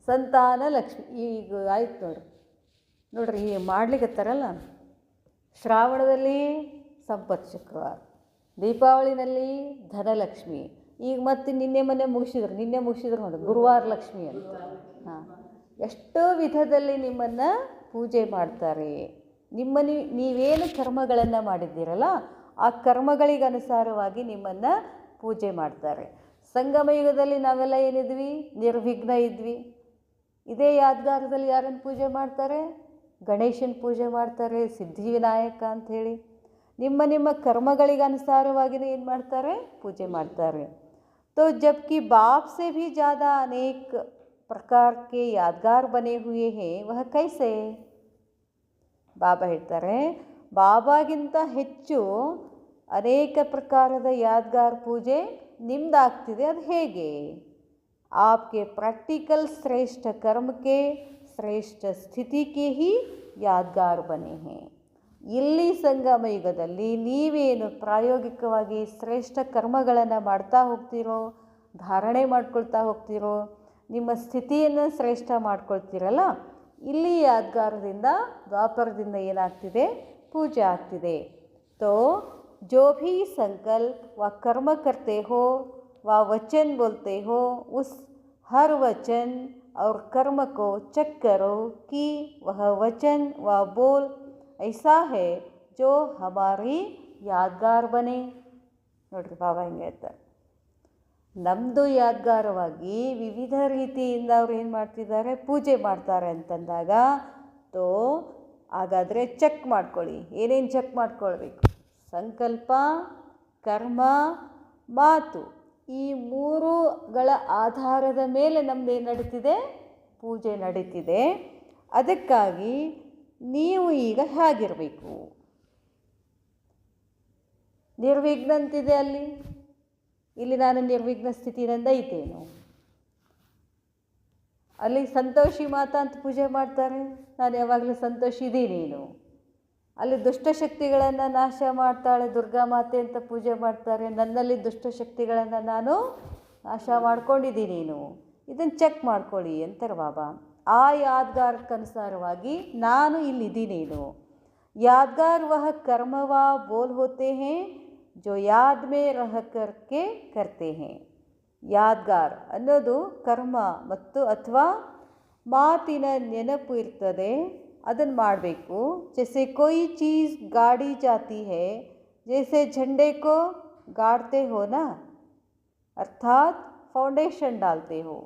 ಸಂತಾನ ಲಕ್ಷ್ಮಿ. ಈಗ ಆಯ್ತು ನೋಡ್ರಿ ಈ ಮಾಡ್ಲಿಕ್ಕತ್ತಾರಲ್ಲ, ಶ್ರಾವಣದಲ್ಲಿ ಸಂಪತ್ ಶುಕ್ರವಾರ, ದೀಪಾವಳಿನಲ್ಲಿ ಧನಲಕ್ಷ್ಮಿ, ಈಗ ಮತ್ತೆ ನಿನ್ನೆ ಮುಗಿಸಿದ್ರು ನೋಡಿ ಗುರುವಾರ ಲಕ್ಷ್ಮಿ ಅಂತ. ಎಷ್ಟೋ ವಿಧದಲ್ಲಿ ನಿಮ್ಮನ್ನು ಪೂಜೆ ಮಾಡ್ತಾರೆ. ನೀವೇನು ಕರ್ಮಗಳನ್ನು ಮಾಡಿದ್ದೀರಲ್ಲ ಆ ಕರ್ಮಗಳಿಗೆ ಅನುಸಾರವಾಗಿ ನಿಮ್ಮನ್ನು ಪೂಜೆ ಮಾಡ್ತಾರೆ. ಸಂಗಮ ಯುಗದಲ್ಲಿ ನಾವೆಲ್ಲ ಏನಿದ್ವಿ? ನಿರ್ವಿಘ್ನ ಇದ್ವಿ. ಇದೇ ಯಾದ್ಗಾರದಲ್ಲಿ ಯಾರನ್ನು ಪೂಜೆ ಮಾಡ್ತಾರೆ? ಗಣೇಶನ ಪೂಜೆ ಮಾಡ್ತಾರೆ, ಸಿದ್ಧಿವಿನಾಯಕ ಅಂಥೇಳಿ. ನಿಮ್ಮ ಕರ್ಮಗಳಿಗೆ ಅನುಸಾರವಾಗಿಯೇ ಏನು ಮಾಡ್ತಾರೆ? ಪೂಜೆ ಮಾಡ್ತಾರೆ. तो जबकि बाप से भी ज़्यादा अनेक प्रकार के यादगार बने हुए हैं, वह कैसे? ಬಾಬಾ ಹೇಳ್ತಾರೆ, ಬಾಬಾಗಿಂತ ಹೆಚ್ಚು ಅನೇಕ ಪ್ರಕಾರದ ಯಾದ್ಗಾರ್ ಪೂಜೆ ನಿಮ್ದಾಗ್ತಿದೆ. ಅದು ಹೇಗೆ? आपके प्रैक्टिकल श्रेष्ठ कर्म के श्रेष्ठ स्थिति के ही ಯಾದ್ಗಾರ್ ಬನೆ ಹೇ. ಇಲ್ಲಿ ಸಂಗಮ ಯುಗದಲ್ಲಿ ನೀವೇನು ಪ್ರಾಯೋಗಿಕವಾಗಿ ಶ್ರೇಷ್ಠ ಕರ್ಮಗಳನ್ನು ಮಾಡ್ತಾ ಹೋಗ್ತೀರೋ, ಧಾರಣೆ ಮಾಡ್ಕೊಳ್ತಾ ಹೋಗ್ತೀರೋ, ನಿಮ್ಮ ಸ್ಥಿತಿಯನ್ನು ಶ್ರೇಷ್ಠ ಮಾಡ್ಕೊಳ್ತೀರಲ್ಲ, ಇಲ್ಲಿ ಯಾದ್ಗಾರದಿಂದ ದ್ವಾಪರದಿಂದ ಏನಾಗ್ತಿದೆ, ಪೂಜೆ ಆಗ್ತಿದೆ. तो जो भी संकल्प व कर्म करते हो व वचन बोलते हो, उस हर वचन और कर्म को चेक करो कि वह वचन व बोल ऐसा है जो हमारी यादगार बने. ನೋಡ್ರಿ ಬಾಬಾ ಹಿಂಗೆ ಹೇಳ್ತಾರೆ, ನಮ್ಮದು ಯಾದ್ಗಾರವಾಗಿ ವಿವಿಧ ರೀತಿಯಿಂದ ಅವ್ರು ಏನು ಮಾಡ್ತಿದ್ದಾರೆ, ಪೂಜೆ ಮಾಡ್ತಾರೆ ಅಂತಂದಾಗ ತೋ ಹಾಗಾದರೆ ಚೆಕ್ ಮಾಡ್ಕೊಳ್ಳಿ. ಏನೇನು ಚೆಕ್ ಮಾಡ್ಕೊಳ್ಬೇಕು? ಸಂಕಲ್ಪ, ಕರ್ಮ, ಮಾತು, ಈ ಮೂರುಗಳ ಆಧಾರದ ಮೇಲೆ ನಮ್ಮದೇನು ನಡೀತಿದೆ, ಪೂಜೆ ನಡೀತಿದೆ. ಅದಕ್ಕಾಗಿ ನೀವು ಈಗ ಹೇಗಿರಬೇಕು? ನಿರ್ವಿಘ್ನ ಅಂತಿದೆ ಅಲ್ಲಿ, ಇಲ್ಲಿ ನಾನು ನಿರ್ವಿಘ್ನ ಸ್ಥಿತಿಯಿಂದ ಐತೇನು? ಅಲ್ಲಿ ಸಂತೋಷಿ ಮಾತಾ ಅಂತ ಪೂಜೆ ಮಾಡ್ತಾರೆ, ನಾನು ಯಾವಾಗಲೂ ಸಂತೋಷಿ ಇದ್ದೀನೇನು? ಅಲ್ಲಿ ದುಷ್ಟಶಕ್ತಿಗಳನ್ನು ನಾಶ ಮಾಡ್ತಾಳೆ ದುರ್ಗಾ ಮಾತೆ ಅಂತ ಪೂಜೆ ಮಾಡ್ತಾರೆ, ನನ್ನಲ್ಲಿ ದುಷ್ಟಶಕ್ತಿಗಳನ್ನು ನಾನು ನಾಶ ಮಾಡ್ಕೊಂಡಿದ್ದೀನೇನು? ಇದನ್ನು ಚೆಕ್ ಮಾಡ್ಕೊಳ್ಳಿ ಅಂತಾರೆ ಬಾಬಾ. ಆ ಯಾದ್ಗಾರಕ್ಕನುಸಾರವಾಗಿ ನಾನು ಇಲ್ಲಿದ್ದೀನೇನು? यादगार वह कर्म व बोल होते हैं जो याद में रह करके करते हैं. ಯಾದ್ಗಾರ್ ಅನ್ನೋದು ಕರ್ಮ ಮತ್ತು ಅಥವಾ ಮಾತಿನ ನೆನಪು ಇರ್ತದೆ, ಅದನ್ನು ಮಾಡಬೇಕು. ಜैसे कोई चीज़ गाड़ी जाती है, जैसे झंडे को गाड़ते हो ना, अर्थात फाउंडेशन डालते हो.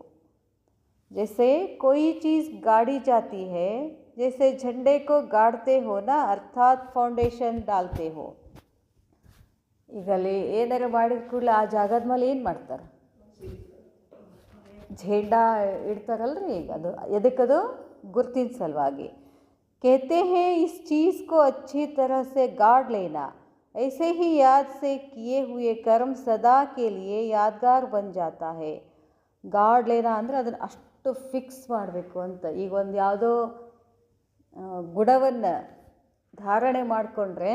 जैसे कोई चीज़ गाड़ी जाती है, जैसे झंडे को गाड़ते हो ना, अर्थात फाउंडेशन डालते हो. ಈಗಲ್ಲಿ ಏನಾರು ಮಾಡಿದ ಕೂಡಲೇ ಆ ಜಾಗದ ಮೇಲೆ ಏನು ಮಾಡ್ತಾರೆ, झेंडा ಇಡ್ತಾರಲ್ರಿ. ಈಗ ಅದು ಎದಕ್ಕದು ಗುರ್ತಿನ ಸಲುವಾಗಿ. कहते हैं इस चीज़ को अच्छी तरह से गाड़ लेना, ऐसे ही याद से किए हुए कर्म सदा के लिए यादगार बन जाता है. ಗಾಡ್ ಲೇನಾ ಅಂದರೆ ಅದನ್ನು ಅಷ್ಟು ಫಿಕ್ಸ್ ಮಾಡಬೇಕು ಅಂತ. ಈಗ ಒಂದು ಯಾವುದೋ ಗುಡವನ್ನು ಧಾರಣೆ ಮಾಡಿಕೊಂಡ್ರೆ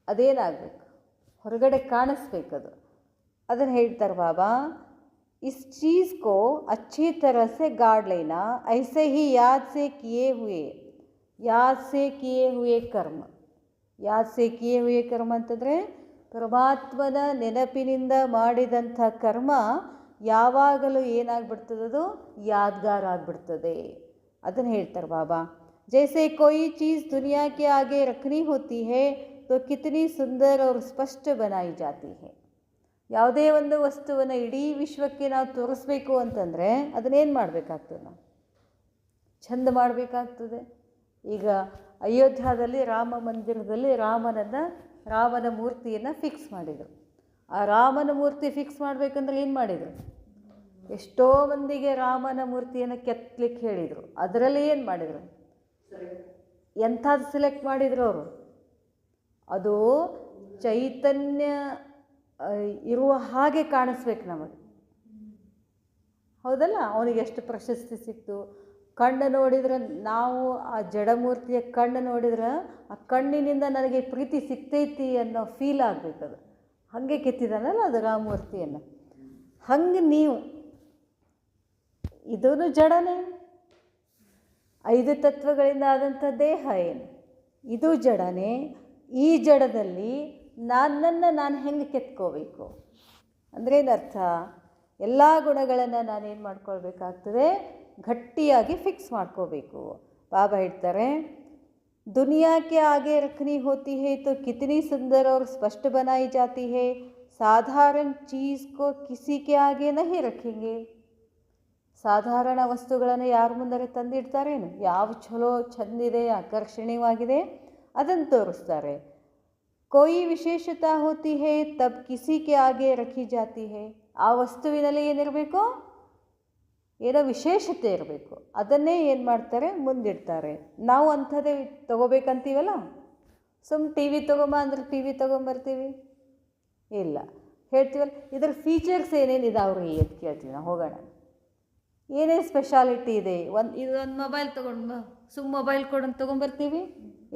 ಅದೇನಾಗಬೇಕು, ಹೊರಗಡೆ ಕಾಣಿಸ್ಬೇಕದು. ಅದನ್ನು ಹೇಳ್ತಾರೆ ಬಾಬಾ, इस चीज़ को अच्छी तरह से गाड़ लेना, ऐसे ही याद से किए हुए कर्म. ಯಾದ್ ಸೇ ಕಿಯೇ ಹುಯೇ ಕರ್ಮ ಅಂತಂದರೆ ಪರಮಾತ್ಮನ ನೆನಪಿನಿಂದ ಮಾಡಿದಂಥ ಕರ್ಮ ಯಾವಾಗಲೂ ಏನಾಗ್ಬಿಡ್ತದದು, ಯಾದ್ಗಾರ ಆಗಿಬಿಡ್ತದೆ. ಅದನ್ನು ಹೇಳ್ತಾರೆ ಬಾಬಾ. जैसे कोई चीज़ दुनिया के आगे रखनी होती है तो कितनी सुंदर और स्पष्ट बनाई जाती है. ಯಾವುದೇ ಒಂದು ವಸ್ತುವನ್ನು ಇಡೀ ವಿಶ್ವಕ್ಕೆ ನಾವು ತೋರಿಸ್ಬೇಕು ಅಂತಂದರೆ ಅದನ್ನೇನು ಮಾಡಬೇಕಾಗ್ತದೆ, ನಾವು ಚಂದ ಮಾಡಬೇಕಾಗ್ತದೆ. ಈಗ ಅಯೋಧ್ಯದಲ್ಲಿ ರಾಮ ಮಂದಿರದಲ್ಲಿ ರಾಮನ ಮೂರ್ತಿಯನ್ನು ಫಿಕ್ಸ್ ಮಾಡಿದರು. ಆ ರಾಮನ ಮೂರ್ತಿ ಫಿಕ್ಸ್ ಮಾಡಬೇಕಂದ್ರೆ ಏನು ಮಾಡಿದರು, ಎಷ್ಟೋ ಮಂದಿಗೆ ರಾಮನ ಮೂರ್ತಿಯನ್ನು ಕೆತ್ತಲಿಕ್ಕೆ ಹೇಳಿದರು. ಅದರಲ್ಲಿ ಏನು ಮಾಡಿದರು, ಎಂಥದ್ದು ಸೆಲೆಕ್ಟ್ ಮಾಡಿದರು ಅವರು, ಅದು ಚೈತನ್ಯ ಇರುವ ಹಾಗೆ ಕಾಣಿಸ್ಬೇಕು ನಮಗೆ, ಹೌದಲ್ಲ. ಅವನಿಗೆ ಎಷ್ಟು ಪ್ರಶಸ್ತಿ ಸಿಕ್ತು. ಕಣ್ಣು ನೋಡಿದ್ರೆ, ನಾವು ಆ ಜಡಮೂರ್ತಿಯ ಕಣ್ಣು ನೋಡಿದ್ರೆ ಆ ಕಣ್ಣಿನಿಂದ ನನಗೆ ಪ್ರೀತಿ ಸಿಗ್ತೈತಿ ಅನ್ನೋ ಫೀಲ್ ಆಗಬೇಕದು. ಹಾಗೆ ಕೆತ್ತಿದಾನಲ್ಲ ಅದು ರಾಮಮೂರ್ತಿಯನ್ನು. ಹಂಗೆ ನೀವು ಇದೂ ಜಡನೇ. 5 ತತ್ವಗಳಿಂದ ಆದಂಥ ದೇಹ ಏನು, ಇದು ಜಡನೇ. ಈ ಜಡದಲ್ಲಿ ನನ್ನನ್ನು ನಾನು ಹೆಂಗೆ ಕೆತ್ಕೋಬೇಕು ಅಂದರೆ ಏನರ್ಥ, ಎಲ್ಲ ಗುಣಗಳನ್ನು ನಾನೇನು ಮಾಡ್ಕೊಳ್ಬೇಕಾಗ್ತದೆ, ಗಟ್ಟಿಯಾಗಿ ಫಿಕ್ಸ್ ಮಾಡ್ಕೋಬೇಕು. ಬಾಬಾ ಹೇಳ್ತಾರೆ, दुनिया के आगे रखनी होती है तो कितनी सुंदर और स्पष्ट बनाई जाती है. साधारण चीज़ को किसी के आगे नहीं रखेंगे. ಸಾಧಾರಣ ವಸ್ತುಗಳನ್ನು ಯಾರ ಮುಂದೆ ತಂದಿಡ್ತಾರೇನು, ಯಾವ ಚಲೋ ಚಂದಿದೆ ಆಕರ್ಷಣೀಯವಾಗಿದೆ ಅದನ್ನು ತೋರಿಸ್ತಾರೆ. कोई विशेषता होती है तब किसी के आगे रखी जाती है. ಆ ವಸ್ತುವಿನಲ್ಲಿ ಏನಿರಬೇಕು, ಏನೋ ವಿಶೇಷತೆ ಇರಬೇಕು, ಅದನ್ನೇ ಏನು ಮಾಡ್ತಾರೆ, ಮುಂದಿಡ್ತಾರೆ. ನಾವು ಅಂಥದ್ದೇ ತೊಗೋಬೇಕಂತೀವಲ್ಲ, ಸುಮ್ಮನೆ ಟಿ ವಿ ತೊಗೊಂಬ ಅಂದ್ರೆ ಟಿ ವಿ ತೊಗೊಂಬರ್ತೀವಿ, ಇಲ್ಲ ಹೇಳ್ತೀವಲ್ಲ ಇದ್ರ ಫೀಚರ್ಸ್ ಏನೇನಿದಾವ್ರಿ ಅಂತ ಕೇಳ್ತೀವಿ ನಾವು. ಹೋಗೋಣ, ಏನೇನು ಸ್ಪೆಷಾಲಿಟಿ ಇದೆ, ಇದೊಂದು ಮೊಬೈಲ್ ತೊಗೊಂಡು ಮೊಬೈಲ್ ಕೊಡಂತ ತೊಗೊಂಬರ್ತೀವಿ?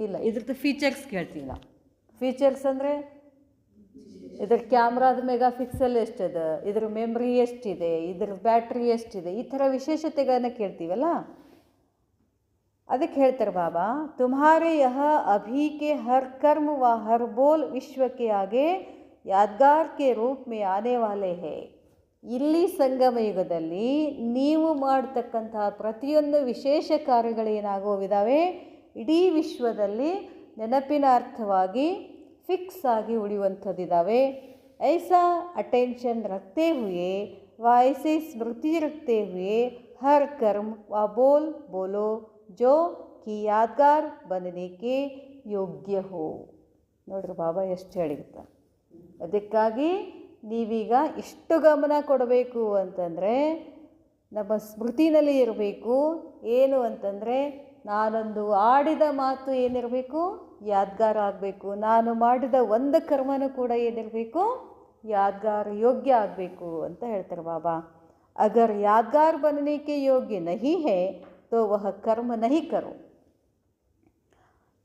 ಇಲ್ಲ, ಇದ್ರದ್ದು ಫೀಚರ್ಸ್ ಕೇಳ್ತೀವಿ ನಾವು. ಫೀಚರ್ಸ್ ಅಂದರೆ ಇದ್ರ ಕ್ಯಾಮ್ರಾದ ಮೆಗಾ ಪಿಕ್ಸೆಲ್ ಎಷ್ಟಿದೆ, ಇದ್ರ ಮೆಮ್ರಿ ಎಷ್ಟಿದೆ, ಇದ್ರ ಬ್ಯಾಟ್ರಿ ಎಷ್ಟಿದೆ, ಈ ಥರ ವಿಶೇಷತೆಗಳನ್ನು ಕೇಳ್ತೀವಲ್ಲ. ಅದಕ್ಕೆ ಹೇಳ್ತಾರೆ ಬಾಬಾ, ತುಮ್ಹಾರೆ ಯಹ ಅಭಿ ಕೆ ಹರ್ ಕರ್ಮ ವ ಹರ್ ಬೋಲ್ ವಿಶ್ವ ಕೆ ಆಗೆ ಯಾದ್ಗಾರ್ ಕೆ ರೂಪ್ ಮೇ ಆನೆ ವಾಲೆ ಹೇ. ಇಲ್ಲಿ ಸಂಗಮ ಯುಗದಲ್ಲಿ ನೀವು ಮಾಡ್ತಕ್ಕಂತಹ ಪ್ರತಿಯೊಂದು ವಿಶೇಷ ಕಾರ್ಯಗಳೇನಾಗುವಿದ್ದಾವೆ, ಇಡೀ ವಿಶ್ವದಲ್ಲಿ ನೆನಪಿನ ಅರ್ಥವಾಗಿ ಫಿಕ್ಸ್ ಆಗಿ ಉಳಿಯುವಂಥದ್ದಿದ್ದಾವೆ. ಐಸಾ ಅಟೆನ್ಷನ್ ರಖತೆ ಹುಯೇ ವ ಐಸೆ ಸ್ಮೃತಿ ರಖತೆ ಹುಯೇ ಹರ್ ಕರ್ಮ ವ ಬೋಲ್ ಬೋಲೋ ಜೋ ಕಿ ಯಾದ್ಗಾರ್ ಬನನೆ ಕೆ ಯೋಗ್ಯ ಹೋ. ನೋಡ್ರಿ ಬಾಬಾ ಎಷ್ಟು ಹೇಳಿರ್ತಾರೆ. ಅದಕ್ಕಾಗಿ ನೀವೀಗ ಇಷ್ಟು ಗಮನ ಕೊಡಬೇಕು ಅಂತಂದರೆ ನಮ್ಮ ಸ್ಮೃತಿನಲ್ಲಿ ಇರಬೇಕು. ಏನು ಅಂತಂದರೆ ನಾನೊಂದು ಆಡಿದ ಮಾತು ಏನಿರಬೇಕು, ಯಾದ್ಗಾರ ಆಗಬೇಕು. ನಾನು ಮಾಡಿದ ಒಂದು ಕರ್ಮನೂ ಕೂಡ ಏನಿರಬೇಕು, ಯಾದ್ಗಾರ ಯೋಗ್ಯ ಆಗಬೇಕು ಅಂತ ಹೇಳ್ತಾರೆ ಬಾಬಾ. ಅಗರ್ ಯಾದ್ಗಾರ್ ಬನನೆ ಕೆ ಯೋಗ್ಯ ನಹಿ ಹೇ ತೋ ವಹ ಕರ್ಮ ನಹಿ ಕರೋ.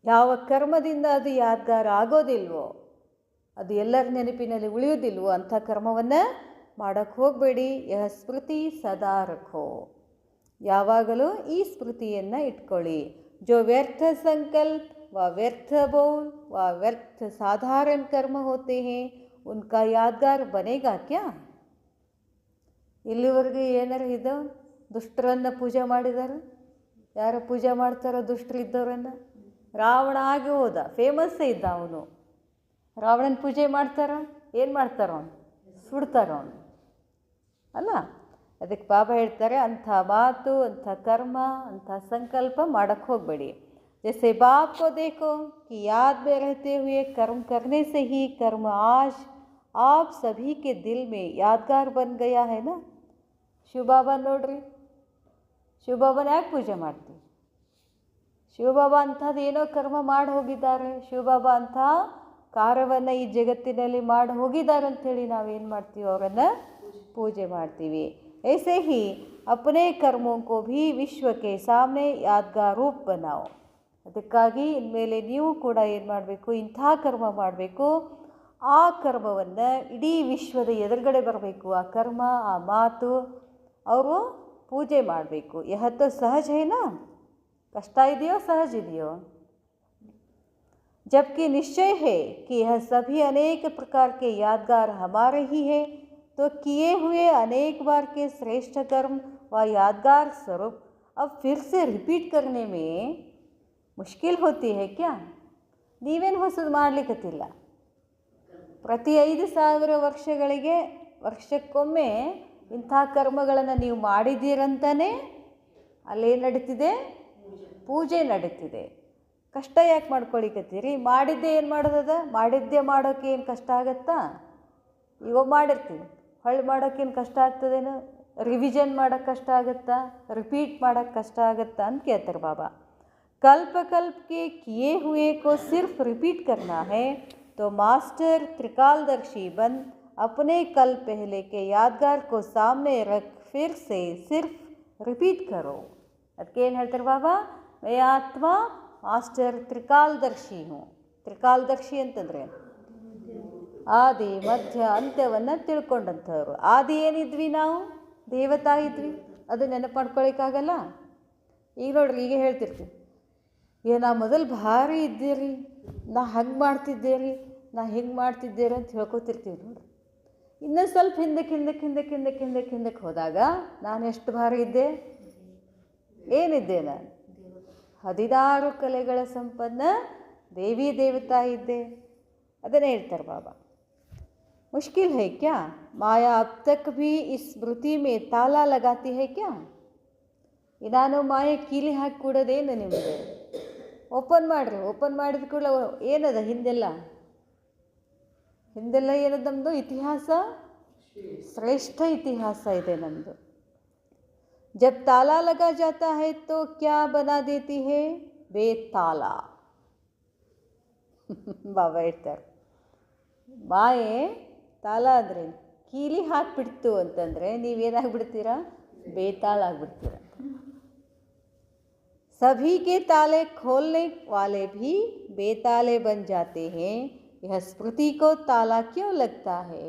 ಯಾವ ಕರ್ಮದಿಂದ ಅದು ಯಾದ್ಗಾರ ಆಗೋದಿಲ್ವೋ, ಅದು ಎಲ್ಲರ ನೆನಪಿನಲ್ಲಿ ಉಳಿಯೋದಿಲ್ವೋ ಅಂಥ ಕರ್ಮವನ್ನು ಮಾಡೋಕ್ಕೆ ಹೋಗಬೇಡಿ. ಯಹ ಸ್ಮೃತಿ ಸದಾ ರಖೋ. ಯಾವಾಗಲೂ ಈ ಸ್ಮೃತಿಯನ್ನು ಇಟ್ಕೊಳ್ಳಿ. ಜೋ ವ್ಯರ್ಥ ಸಂಕಲ್ಪ ವ ವ್ಯರ್ಥ ಬೋಲ್ ವ ವ್ಯರ್ಥ ಸಾಧಾರಣ ಕರ್ಮ ಹೋತೆ ಹೇ ಉನ್ಕಾ ಯಾದ್ಗಾರ್ ಬನೇಗಾ ಕ್ಯಾ. ಇಲ್ಲಿವರೆಗೆ ಏನಾರು ಇದು ದುಷ್ಟರನ್ನು ಪೂಜೆ ಮಾಡಿದಾರೆ? ಯಾರು ಪೂಜೆ ಮಾಡ್ತಾರೋ ದುಷ್ಟರಿದ್ದವರನ್ನು? ರಾವಣ ಆಗಿ ಹೋದ, ಫೇಮಸ್ಸೇ ಇದ್ದ ಅವನು. ರಾವಣನ ಪೂಜೆ ಮಾಡ್ತಾರ? ಏನು ಮಾಡ್ತಾರ? ಅವನು ಸುಡ್ತಾರ ಅವನು ಅಲ್ಲ. ಅದಕ್ಕೆ ಬಾಬಾ ಹೇಳ್ತಾರೆ, ಅಂಥ ಮಾತು, ಅಂಥ ಕರ್ಮ, ಅಂಥ ಸಂಕಲ್ಪ ಮಾಡೋಕ್ಕೆ ಹೋಗಬೇಡಿ. जैसे बाप को देखो कि याद में रहते हुए कर्म करने से ही कर्म आज आप सभी के दिल में यादगार बन गया है ना. ಶಿವಬಾಬಾ ನೋಡ್ರಿ, ಶಿವಬಾಬಾನ ಯಾಕೆ ಪೂಜೆ ಮಾಡ್ತೀವಿ? ಶಿವಬಾಬಾ ಅಂಥದ್ದು ಏನೋ ಕರ್ಮ ಮಾಡಿ ಹೋಗಿದ್ದಾರೆ. ಶಿವಬಾಬಾ ಅಂಥ ಕಾರ್ಯವನ್ನು ಈ ಜಗತ್ತಿನಲ್ಲಿ ಮಾಡಿ ಹೋಗಿದ್ದಾರೆ ಅಂಥೇಳಿ ನಾವೇನು ಮಾಡ್ತೀವಿ, ಅವರನ್ನು ಪೂಜೆ ಮಾಡ್ತೀವಿ. ऐसे ही अपने कर्मों को भी विश्व के सामने यादगार रूप बनाओ. ಅದಕ್ಕಾಗಿ ಇನ್ಮೇಲೆ ನೀವು ಕೂಡ ಏನು ಮಾಡಬೇಕು, ಇಂಥ ಕರ್ಮ ಮಾಡಬೇಕು. ಆ ಕರ್ಮವನ್ನು ಇಡೀ ವಿಶ್ವದ ಎದುರುಗಡೆ ಬರಬೇಕು. ಆ ಕರ್ಮ, ಆ ಮಾತು ಅವರು ಪೂಜೆ ಮಾಡಬೇಕು. ಯಹತ್ತೋ ಸಹಜ ಏನಾ? ಕಷ್ಟ ಇದೆಯೋ ಸಹಜ ಇದೆಯೋ? जबकि निश्चय है कि यह सभी अनेक प्रकार के यादगार हमारे ही है, तो किए हुए अनेक बार के श्रेष्ठ कर्म व यादगार स्वरूप अब फिर से रिपीट करने में मुश्किल होती है क्या. ನೀವೇನು ಹೊಸದು ಮಾಡಲಿಕ್ಕತ್ತಿಲ್ಲ. ಪ್ರತಿ 5,000 ವರ್ಷಕ್ಕೊಮ್ಮೆ ಇಂಥ ಕರ್ಮಗಳನ್ನು ನೀವು ಮಾಡಿದ್ದೀರಂತಾನೆ ಅಲ್ಲೇನು ನಡೀತಿದೆ? ಪೂಜೆ ನಡೀತಿದೆ. ಕಷ್ಟ ಯಾಕೆ ಮಾಡ್ಕೊಳಿಕತ್ತೀರಿ? ಮಾಡಿದ್ದೇ ಏನು ಮಾಡೋದದ? ಮಾಡಿದ್ದೇ ಮಾಡೋಕ್ಕೆ ಏನು ಕಷ್ಟ ಆಗತ್ತಾ? ಇವಾಗ ಮಾಡಿರ್ತೀವಿ, ಹೊಳ್ಳಿ ಮಾಡೋಕ್ಕೇನು ಕಷ್ಟ ಆಗ್ತದೇನು? ರಿವಿಷನ್ ಮಾಡೋಕ್ಕೆ ಕಷ್ಟ ಆಗುತ್ತಾ? ರಿಪೀಟ್ ಮಾಡೋಕ್ಕೆ ಕಷ್ಟ ಆಗುತ್ತಾ ಅಂತ ಕೇಳ್ತಾರೆ ಬಾಬಾ. कल्प कल्प के किए हुए को सिर्फ रिपीट करना है तो मास्टर त्रिकालदर्शी बन अपने कल पहले के यादगार को सामने रख फिर से सिर्फ रिपीट करो. ಅದಕ್ಕೆ ಏನು ಹೇಳ್ತಾರೆ ಬಾಬಾ? ಮೇ ಆತ್ಮ ಮಾಸ್ಟರ್ ತ್ರಿಕಾಲದರ್ಶಿ ಹೂँ. ತ್ರಿಕಾಲದರ್ಶಿ ಅಂತಂದರೆ ಆದಿ ಮಧ್ಯ ಅಂತ್ಯವನ್ನು ತಿಳ್ಕೊಂಡಂಥವ್ರು. ಆದಿ ಏನಿದ್ವಿ ನಾವು? ದೇವತಾ ಇದ್ವಿ. ಅದು ನೆನಪು ಮಾಡ್ಕೊಳಿಕ್ಕಾಗಲ್ಲ. ಈಗ ನೋಡ್ರಿ, ಈಗ ಹೇಳ್ತಿರ್ತೀವಿ, ನಾ ಮೊದಲು ಭಾರಿ ಇದ್ದೀರಿ, ನಾ ಹಂಗೆ ಮಾಡ್ತಿದ್ದೇರಿ, ನಾ ಹಿಂಗೆ ಮಾಡ್ತಿದ್ದೇರಿ ಅಂತ ಹೇಳ್ಕೊತಿರ್ತೀವಿ ನೋಡ್ರಿ. ಇನ್ನೂ ಸ್ವಲ್ಪ ಹಿಂದಕ್ಕೆ ಹೋದಾಗ ನಾನು ಎಷ್ಟು ಭಾರಿ ಇದ್ದೆ? ಏನಿದ್ದೆ ನಾನು? 16 ಕಲೆಗಳ ಸಂಪನ್ನ ದೇವಿ ದೇವತಾ ಇದ್ದೆ. ಅದನ್ನೇ ಹೇಳ್ತಾರೆ ಬಾಬಾ. मुश्किल है क्या? माया अब तक भी इस स्मृति में ताला लगाती है क्या? ನಾನು ಮಾಯೆ ಕೀಲಿ ಹಾಕಿ ಕೊಡೋದೇನು ನಿಮಗೆ? ಓಪನ್ ಮಾಡಿರಿ. ಓಪನ್ ಮಾಡಿದ ಕೂಡಲೇ ಏನದ ಹಿಂದೆಲ್ಲ ಏನದು? ನಮ್ಮದು ಇತಿಹಾಸ ಶ್ರೇಷ್ಠ ಇತಿಹಾಸ ಇದೆ ನಮ್ಮದು. जब ताला लगा जाता है तो क्या बना देती है? ಬೇತಾಲ. ಬಾಬಾ ಹೇಳ್ತಾರೆ, ಮಾಯೆ ತಾಲ ಅಂದರೆ ಕೀಲಿ ಹಾಕಿಬಿಡ್ತು ಅಂತಂದರೆ ನೀವೇನಾಗ್ಬಿಡ್ತೀರಾ? ಬೇತಾಳ ಆಗಿಬಿಡ್ತೀರ. सभी के ताले खोलने वाले भी बेताले बन जाते हैं, यह स्मृति को ताला क्यों लगता है?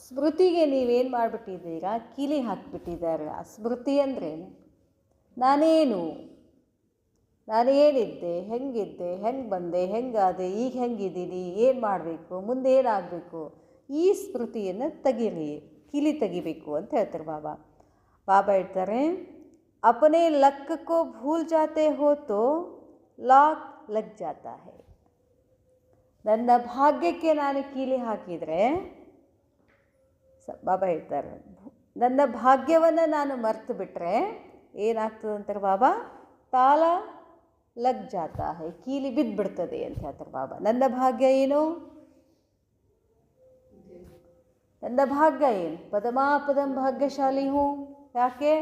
ಸ್ಮೃತಿಗೆ ನೀವೇನು ಮಾಡಿಬಿಟ್ಟಿದ್ದೀರಾ? ಕೀಲಿ ಹಾಕಿಬಿಟ್ಟಿದ್ದಾರೆ. ಆ ಸ್ಮೃತಿ ಅಂದ್ರೇನು? ನಾನೇನು, ನಾನೇನಿದ್ದೆ, ಹೆಂಗಿದ್ದೆ, ಹೆಂಗೆ ಬಂದೆ, ಹೆಂಗಾದೆ, ಈಗ ಹೆಂಗಿದ್ದೀನಿ, ಏನು ಮಾಡಬೇಕು, ಮುಂದೆ ಏನಾಗಬೇಕು, ಈ ಸ್ಮೃತಿಯನ್ನು ತೆಗೀರಿ, ಕೀಲಿ ತೆಗಿಬೇಕು ಅಂತ ಹೇಳ್ತಾರೆ ಬಾಬಾ. ಬಾಬಾ ಹೇಳ್ತಾರೆ, अपने लक को भूल जाते हो तो लॉक लग जाता है. ನನ್ನ ಭಾಗ್ಯಕ್ಕೆ ನಾನು ಕೀಲಿ ಹಾಕಿದರೆ, ಬಾಬಾ ಹೇಳ್ತಾರೆ, ನನ್ನ ಭಾಗ್ಯವನ್ನು ನಾನು ಮರೆತು ಬಿಟ್ಟರೆ ಏನಾಗ್ತದೆ ಅಂತಾರೆ ಬಾಬಾ? ತಾಲ ಲಗ್ ಜಾತಾ ಹೈ, ಕೀಲಿ ಬಿದ್ದುಬಿಡ್ತದೆ ಅಂತ ಹೇಳ್ತಾರೆ ಬಾಬಾ. ನನ್ನ ಭಾಗ್ಯ ಏನು? ನನ್ನ ಭಾಗ್ಯ ಏನು? ಪದಮಾಪದಂ ಭಾಗ್ಯಶಾಲಿ ಹೂ. ಯಾಕೆ?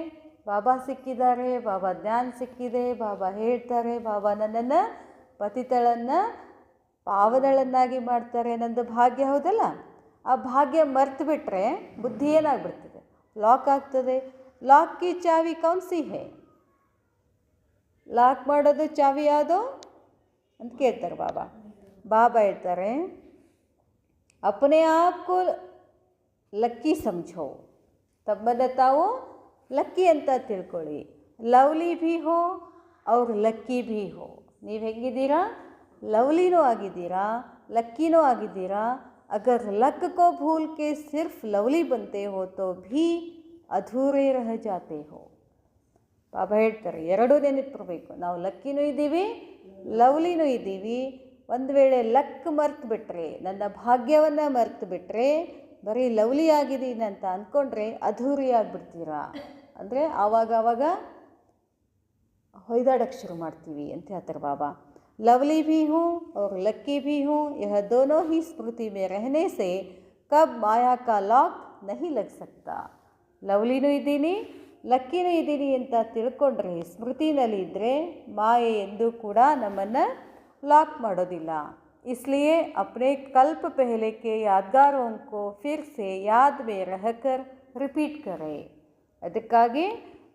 ಬಾಬಾ ಸಿಕ್ಕಿದ್ದಾರೆ, ಬಾಬಾ ಜ್ಞಾನ ಸಿಕ್ಕಿದೆ, ಬಾಬಾ ಹೇಳ್ತಾರೆ, ಬಾಬಾ ನನ್ನನ್ನು ಪತಿತಳನ್ನು ಪಾವನಳನ್ನಾಗಿ ಮಾಡ್ತಾರೆ. ನಂದು ಭಾಗ್ಯ ಹೌದಲ್ಲ? ಆ ಭಾಗ್ಯ ಮರ್ತು ಬಿಟ್ಟರೆ ಬುದ್ಧಿ ಏನಾಗ್ಬಿಡ್ತದೆ? ಲಾಕ್ ಆಗ್ತದೆ. ಲಾಕ್ ಕಿ ಚಾವಿ ಕೌನ್ ಸಿ ಹೇ? ಲಾಕ್ ಮಾಡೋದು ಚಾವಿ ಯಾವುದು ಅಂತ ಕೇಳ್ತಾರೆ ಬಾಬಾ. ಬಾಬಾ ಹೇಳ್ತಾರೆ, ಅಪನೆ ಆಪ್ಕೋ ಲಕ್ಕಿ ಸಮझो, ತಮ್ಮನ್ನು ತಾವು ಲಕ್ಕಿ ಅಂತ ತಿಳ್ಕೊಳ್ಳಿ. ಲವ್ಲಿ ಭೀ ಹೋ ಅವ್ರ ಲಕ್ಕಿ ಭೀ ಹೋ. ನೀವು ಹೆಂಗಿದ್ದೀರಾ? ಲವ್ಲಿನೂ ಆಗಿದ್ದೀರಾ, ಲಕ್ಕಿನೂ ಆಗಿದ್ದೀರಾ. अगर लक को भूल के सिर्फ लवली बनते हो तो भी अधूरे रह जाते हो. ಬಾಬಾ ಹೇಳ್ತಾರೆ, ಎರಡೂ ನೆನಪಿರಬೇಕು. ನಾವು ಲಕ್ಕಿನೂ ಇದ್ದೀವಿ, ಲವ್ಲಿನೂ ಇದ್ದೀವಿ. ಒಂದು ವೇಳೆ ಲಕ್ ಮರ್ತು ಬಿಟ್ಟರೆ, ನನ್ನ ಭಾಗ್ಯವನ್ನು ಮರ್ತು ಬಿಟ್ಟರೆ, ಬರೀ ಲವ್ಲಿ ಆಗಿದ್ದೀನಿ ಅಂತ ಅಂದ್ಕೊಂಡ್ರೆ ಅಧೂರಿ ಆಗಿಬಿಡ್ತೀರಾ. ಅಂದರೆ ಆವಾಗ ಹೊಯ್ದಾಡಕ್ಕೆ ಶುರು ಮಾಡ್ತೀವಿ ಅಂತ ಹೇಳ್ತಾರೆ ಬಾಬಾ. लवली भी हूँ और लक्की भी हूँ, यह दोनों ही स्मृति में रहने से कब माया का लॉक नहीं लग सकता. ಲವ್ಲಿನೂ ಇದ್ದೀನಿ, ಲಕ್ಕಿನೂ ಇದ್ದೀನಿ ಅಂತ ತಿಳ್ಕೊಂಡ್ರೆ, ಸ್ಮೃತಿನಲ್ಲಿ ಇದ್ದರೆ ಮಾಯೆ ಎಂದೂ ಕೂಡ ನಮ್ಮನ್ನು ಲಾಕ್ ಮಾಡೋದಿಲ್ಲ. इसलिए अपने कल्प पहले के यादगारों को फिर से याद में रहकर रिपीट करें. ಅದಕ್ಕಾಗಿ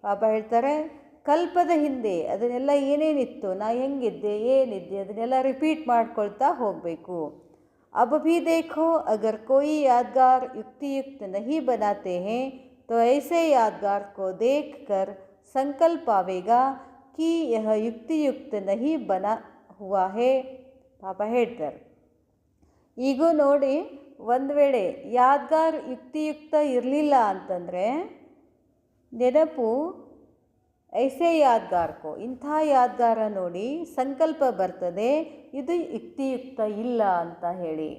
ಬಾಬಾ ಹೇಳ್ತಾರೆ, ಕಲ್ಪದ ಹಿಂದೆ ಅದನ್ನೆಲ್ಲ ಏನೇನಿತ್ತು, ನಾ ಹೆಂಗಿದ್ದೆ, ಏನಿದ್ದೆ, ಅದನ್ನೆಲ್ಲ ರಿಪೀಟ್ ಮಾಡ್ಕೊಳ್ತಾ ಹೋಗಬೇಕು. अब भी देखो अगर कोई यादगार युक्तियुक्त नहीं बनाते हैं तो ऐसे यादगार को देखकर संकल्प आवेगा कि यह युक्तियुक्त नहीं बना हुआ है. ಪಾಪ ಹೇಳ್ತಾರೆ, ಈಗೂ ನೋಡಿ, ಒಂದು ವೇಳೆ ಯಾದ್ಗಾರ್ ಯುಕ್ತಿಯುಕ್ತ ಇರಲಿಲ್ಲ ಅಂತಂದರೆ ನೆನಪು ಐಸೆ ಯಾದ್ಗಾರ್ಕೋ, ಇಂಥ ಯಾದ್ಗಾರ ನೋಡಿ ಸಂಕಲ್ಪ ಬರ್ತದೆ, ಇದು ಯುಕ್ತಿಯುಕ್ತ ಇಲ್ಲ ಅಂತ ಹೇಳಿ.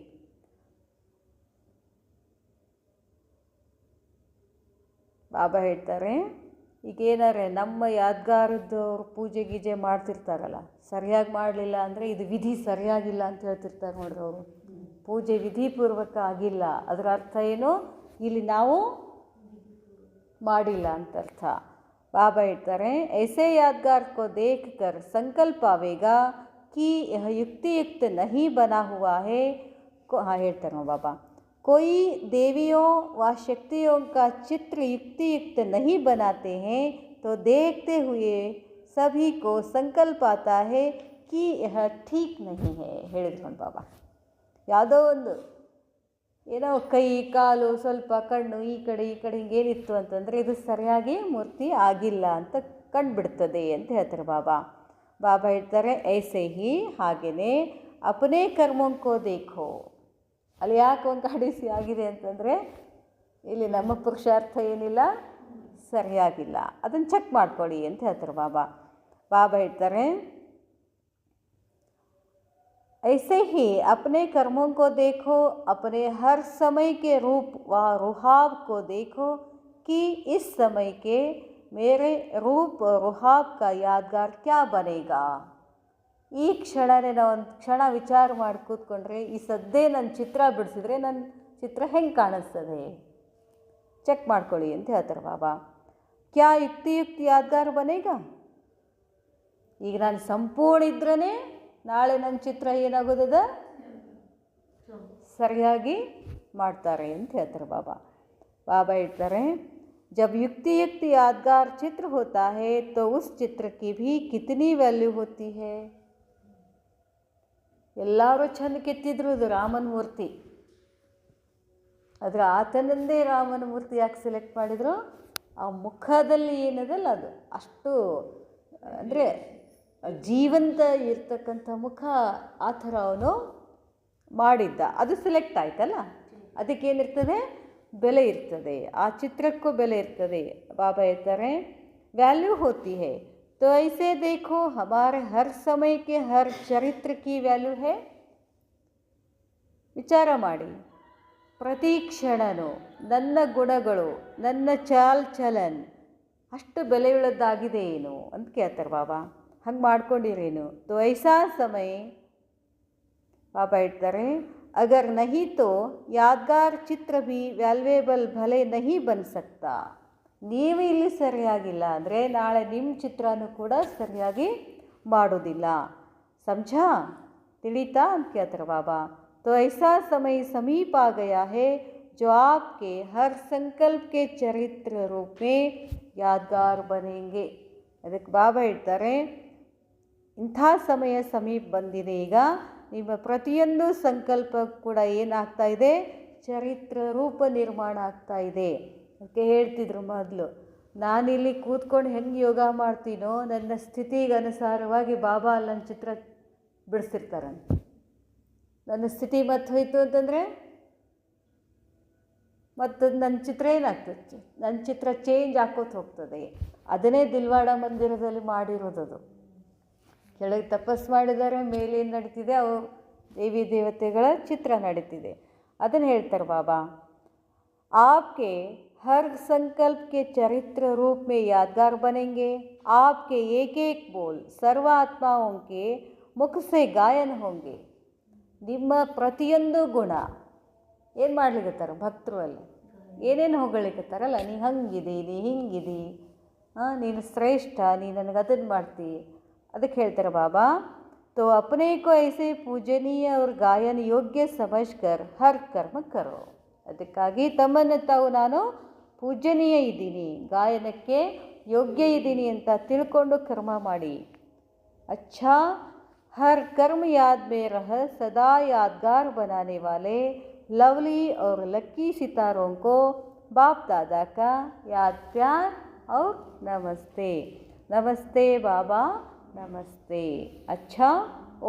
ಬಾಬಾ ಹೇಳ್ತಾರೆ, ಈಗೇನಾರೆ ನಮ್ಮ ಯಾದ್ಗಾರದವ್ರು ಪೂಜೆ ಗೀಜೆ ಮಾಡ್ತಿರ್ತಾರಲ್ಲ, ಸರಿಯಾಗಿ ಮಾಡಲಿಲ್ಲ ಅಂದರೆ ಇದು ವಿಧಿ ಸರಿಯಾಗಿಲ್ಲ ಅಂತ ಹೇಳ್ತಿರ್ತಾರೆ ನೋಡ್ರಿ ಅವರು. ಪೂಜೆ ವಿಧಿಪೂರ್ವಕ ಆಗಿಲ್ಲ, ಅದರ ಅರ್ಥ ಏನು? ಇಲ್ಲಿ ನಾವು ಮಾಡಿಲ್ಲ ಅಂತ ಅರ್ಥ. ಬಾಬಾ ಹೇಳ್ತಾರೆ, ऐसे यादगार को देखकर संकल्प आवेगा कि यह युक्तियुक्त नहीं बना हुआ है. हाँ ಹೇಳ್ತಾರೆ ಬಾಬಾ, कोई देवियों व शक्तियों का चित्र युक्तियुक्त नहीं बनाते हैं तो देखते हुए सभी को संकल्प आता है कि यह ठीक नहीं है. ಹೇಳಿದ್ರು ಬಾಬಾ. ಯಾವುದೋ ಒಂದು ಏನೋ ಕೈ ಕಾಲು ಸ್ವಲ್ಪ ಕಣ್ಣು ಈ ಕಡೆ ಹಿಂಗೇನಿತ್ತು ಅಂತಂದರೆ ಇದು ಸರಿಯಾಗಿ ಮೂರ್ತಿ ಆಗಿಲ್ಲ ಅಂತ ಕಂಡುಬಿಡ್ತದೆ ಅಂತ ಹೇಳ್ತಾರೆ ಬಾಬಾ. ಬಾಬಾ ಹೇಳ್ತಾರೆ, ಐಸೆ ಹಿ, ಹಾಗೆಯೇ ಅಪನೇ ಕರ್ಮೋಂಕೋ ದೇಖೋ. ಅಲ್ಲಿ ಯಾಕೆ ಒಂಕಾಡಿಸಿ ಆಗಿದೆ ಅಂತಂದರೆ ಇಲ್ಲಿ ನಮ್ಮ ಪುರುಷಾರ್ಥ ಏನಿಲ್ಲ, ಸರಿಯಾಗಿಲ್ಲ, ಅದನ್ನು ಚೆಕ್ ಮಾಡ್ಕೊಳ್ಳಿ ಅಂತ ಹೇಳ್ತಾರೆ ಬಾಬಾ. ಬಾಬಾ ಹೇಳ್ತಾರೆ, ऐसे ही अपने कर्मों को देखो, अपने हर समय के रूप व रुहाव को देखो कि इस समय के मेरे रूप और रुहाव का यादगार क्या बनेगा. ಈ ಕ್ಷಣನೇ ನಾವು ಒಂದು ಕ್ಷಣ ವಿಚಾರ ಮಾಡಿ ಕೂತ್ಕೊಂಡ್ರೆ, ಈ ಸದ್ದೇ ನನ್ನ ಚಿತ್ರ ಬಿಡಿಸಿದ್ರೆ ನನ್ನ ಚಿತ್ರ ಹೆಂಗೆ ಕಾಣಿಸ್ತದೆ ಚೆಕ್ ಮಾಡ್ಕೊಳ್ಳಿ ಅಂತ ಹೇಳ್ತಾರೆ ಬಾಬಾ. ಕ್ಯಾ ಯುಕ್ತಿಯುಕ್ತ ಯಾದ್ಗಾರ್ ಬನೇಗ? ಈಗ ನಾನು ಸಂಪೂರ್ಣ ಇದ್ರೇ ನಾಳೆ ನನ್ನ ಚಿತ್ರ ಏನಾಗೋದದ ಸರಿಯಾಗಿ ಮಾಡ್ತಾರೆ ಅಂತ ಹೇಳ್ತಾರೆ ಬಾಬಾ. ಬಾಬಾ ಹೇಳ್ತಾರೆ, जब युक्ति युक्त यादगार चित्र होता है तो उस चित्र की भी कितनी वैल्यू होती है. ಎಲ್ಲರೂ ಚಂದ ಕೆತ್ತಿದ್ರು ಅದು ರಾಮನ ಮೂರ್ತಿ, ಆದರೆ ಆತನಂದೇ ರಾಮನ ಮೂರ್ತಿ ಯಾಕೆ ಸೆಲೆಕ್ಟ್ ಮಾಡಿದ್ರು? ಆ ಮುಖದಲ್ಲಿ ಏನದಲ್ಲ ಅದು ಅಷ್ಟು ಅಂದರೆ ಜೀವಂತ ಇರ್ತಕ್ಕಂಥ ಮುಖ, ಆ ಥರ ಅವನು ಮಾಡಿದ್ದ. ಅದು ಸೆಲೆಕ್ಟ್ ಆಯ್ತಲ್ಲ, ಅದಕ್ಕೇನಿರ್ತದೆ? ಬೆಲೆ ಇರ್ತದೆ, ಆ ಚಿತ್ರಕ್ಕೂ ಬೆಲೆ ಇರ್ತದೆ. ಬಾಬಾ ಹೇಳ್ತಾರೆ ವ್ಯಾಲ್ಯೂ ಹೋತಿ ಹೈ. तो ऐसे देखो हमारे हर समय के हर चरित्र की ವ್ಯಾಲ್ಯೂ है. ವಿಚಾರ ಮಾಡಿ, ಪ್ರತಿ ಕ್ಷಣನೂ ನನ್ನ ಗುಣಗಳು, ನನ್ನ ಚಾಲ್ ಚಲನ್ ಅಷ್ಟು ಬೆಲೆಯುಳ್ಳದ್ದಾಗಿದೆ ಏನು ಅಂತ ಕೇಳ್ತಾರೆ ಬಾಬಾ. ಹಂಗೆ ಮಾಡ್ಕೊಂಡಿರೇನು? तो ऐसा समय ಬಾಬಾ ಹೇಳ್ತಾರೆ अगर नहीं तो यादगार चित्र भी वैल्यूएबल भले नहीं बन सकता. ನೀವು ಇಲ್ಲಿ ಸರಿಯಾಗಿಲ್ಲ ಅಂದರೆ ನಾಳೆ ನಿಮ್ಮ ಚಿತ್ರನೂ ಕೂಡ ಸರಿಯಾಗಿ ಮಾಡೋದಿಲ್ಲ. ಸಮझा? ತಿಳಿತಾ ಅಂತ ಕೇಳ್ತಾರೆ ಬಾಬಾ. तो ऐसा समय समीप आ गया है जो आपके हर संकल्प के चरित्र रूप में यादगार बनेंगे. ಅದಕ್ಕೆ ಬಾಬಾ ಹೇಳ್ತಾರೆ ಇಂಥ ಸಮಯ ಸಮೀಪ ಬಂದಿದೆ. ಈಗ ನಿಮ್ಮ ಪ್ರತಿಯೊಂದು ಸಂಕಲ್ಪ ಕೂಡ ಏನಾಗ್ತಾ ಇದೆ? ಚರಿತ್ರ ರೂಪ ನಿರ್ಮಾಣ ಆಗ್ತಾ ಇದೆ. ಅದಕ್ಕೆ ಹೇಳ್ತಿದ್ರು ಮೊದಲು, ನಾನಿಲ್ಲಿ ಕೂತ್ಕೊಂಡು ಹೆಂಗೆ ಯೋಗ ಮಾಡ್ತೀನೋ ನನ್ನ ಸ್ಥಿತಿಗೆ ಅನುಸಾರವಾಗಿ ಬಾಬಾ ಅಲ್ಲಿ ನನ್ನ ಚಿತ್ರ ಬಿಡಿಸಿರ್ತಾರಂತ. ನನ್ನ ಸ್ಥಿತಿ ಮತ್ತೆ ಹೋಯ್ತು ಅಂತಂದರೆ ಮತ್ತು ನನ್ನ ಚಿತ್ರ ಏನಾಗ್ತದೆ? ನನ್ನ ಚಿತ್ರ ಚೇಂಜ್ ಹಾಕೋತ ಹೋಗ್ತದೆ. ಅದನ್ನೇ ದಿಲ್ವಾಡ ಮಂದಿರದಲ್ಲಿ ಮಾಡಿರೋದದು. ಕೆಳಗೆ ತಪಸ್ಸು ಮಾಡಿದರೆ ಮೇಲೇನು ನಡೀತಿದೆ? ಅವು ದೇವಿ ದೇವತೆಗಳ ಚಿತ್ರ ನಡೀತಿದೆ. ಅದನ್ನು ಹೇಳ್ತಾರೆ ಬಾಬಾ. आपके हर संकल्प के चरित्र रूप में यादगार बनेंगे. आपके एक एक बोल सर्वात्माओं के मुख से गायन होंगे. ನಿಮ್ಮ ಪ್ರತಿಯೊಂದು ಗುಣ ಏನು ಮಾಡ್ಲಿಕ್ಕತ್ತಾರ ಭಕ್ತರು? ಅಲ್ಲಿ ಏನೇನು ಹೊಗಳಿಕತ್ತಾರಲ್ಲ, ನೀ ಹಂಗಿದಿ, ನೀ ಹಿಂಗಿದಿ, ನೀನು ಶ್ರೇಷ್ಠ, ನೀ ನನಗೆ ಅದನ್ನು ಮಾಡ್ತಿ. ಅದಕ್ಕೆ ಹೇಳ್ತಾರೆ ಬಾಬಾ, तो अपने को ऐसे पूजनीय और गायन योग्य समझकर हर कर्म करो. ಅದಕ್ಕಾಗಿ ತಮ್ಮನ್ನು ತಾವು ನಾನು ಪೂಜನೀಯ ಇದ್ದೀನಿ, ಗಾಯನಕ್ಕೆ ಯೋಗ್ಯ ಇದ್ದೀನಿ ಅಂತ ತಿಳ್ಕೊಂಡು ಕರ್ಮ ಮಾಡಿ. अच्छा हर कर्म याद में रह सदा यादगार बनाने वाले लवली और लक्की सितारों को बाप दादा का याद प्यार और नमस्ते. नमस्ते बाबा, नमस्ते. अच्छा,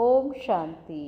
ओम शांति.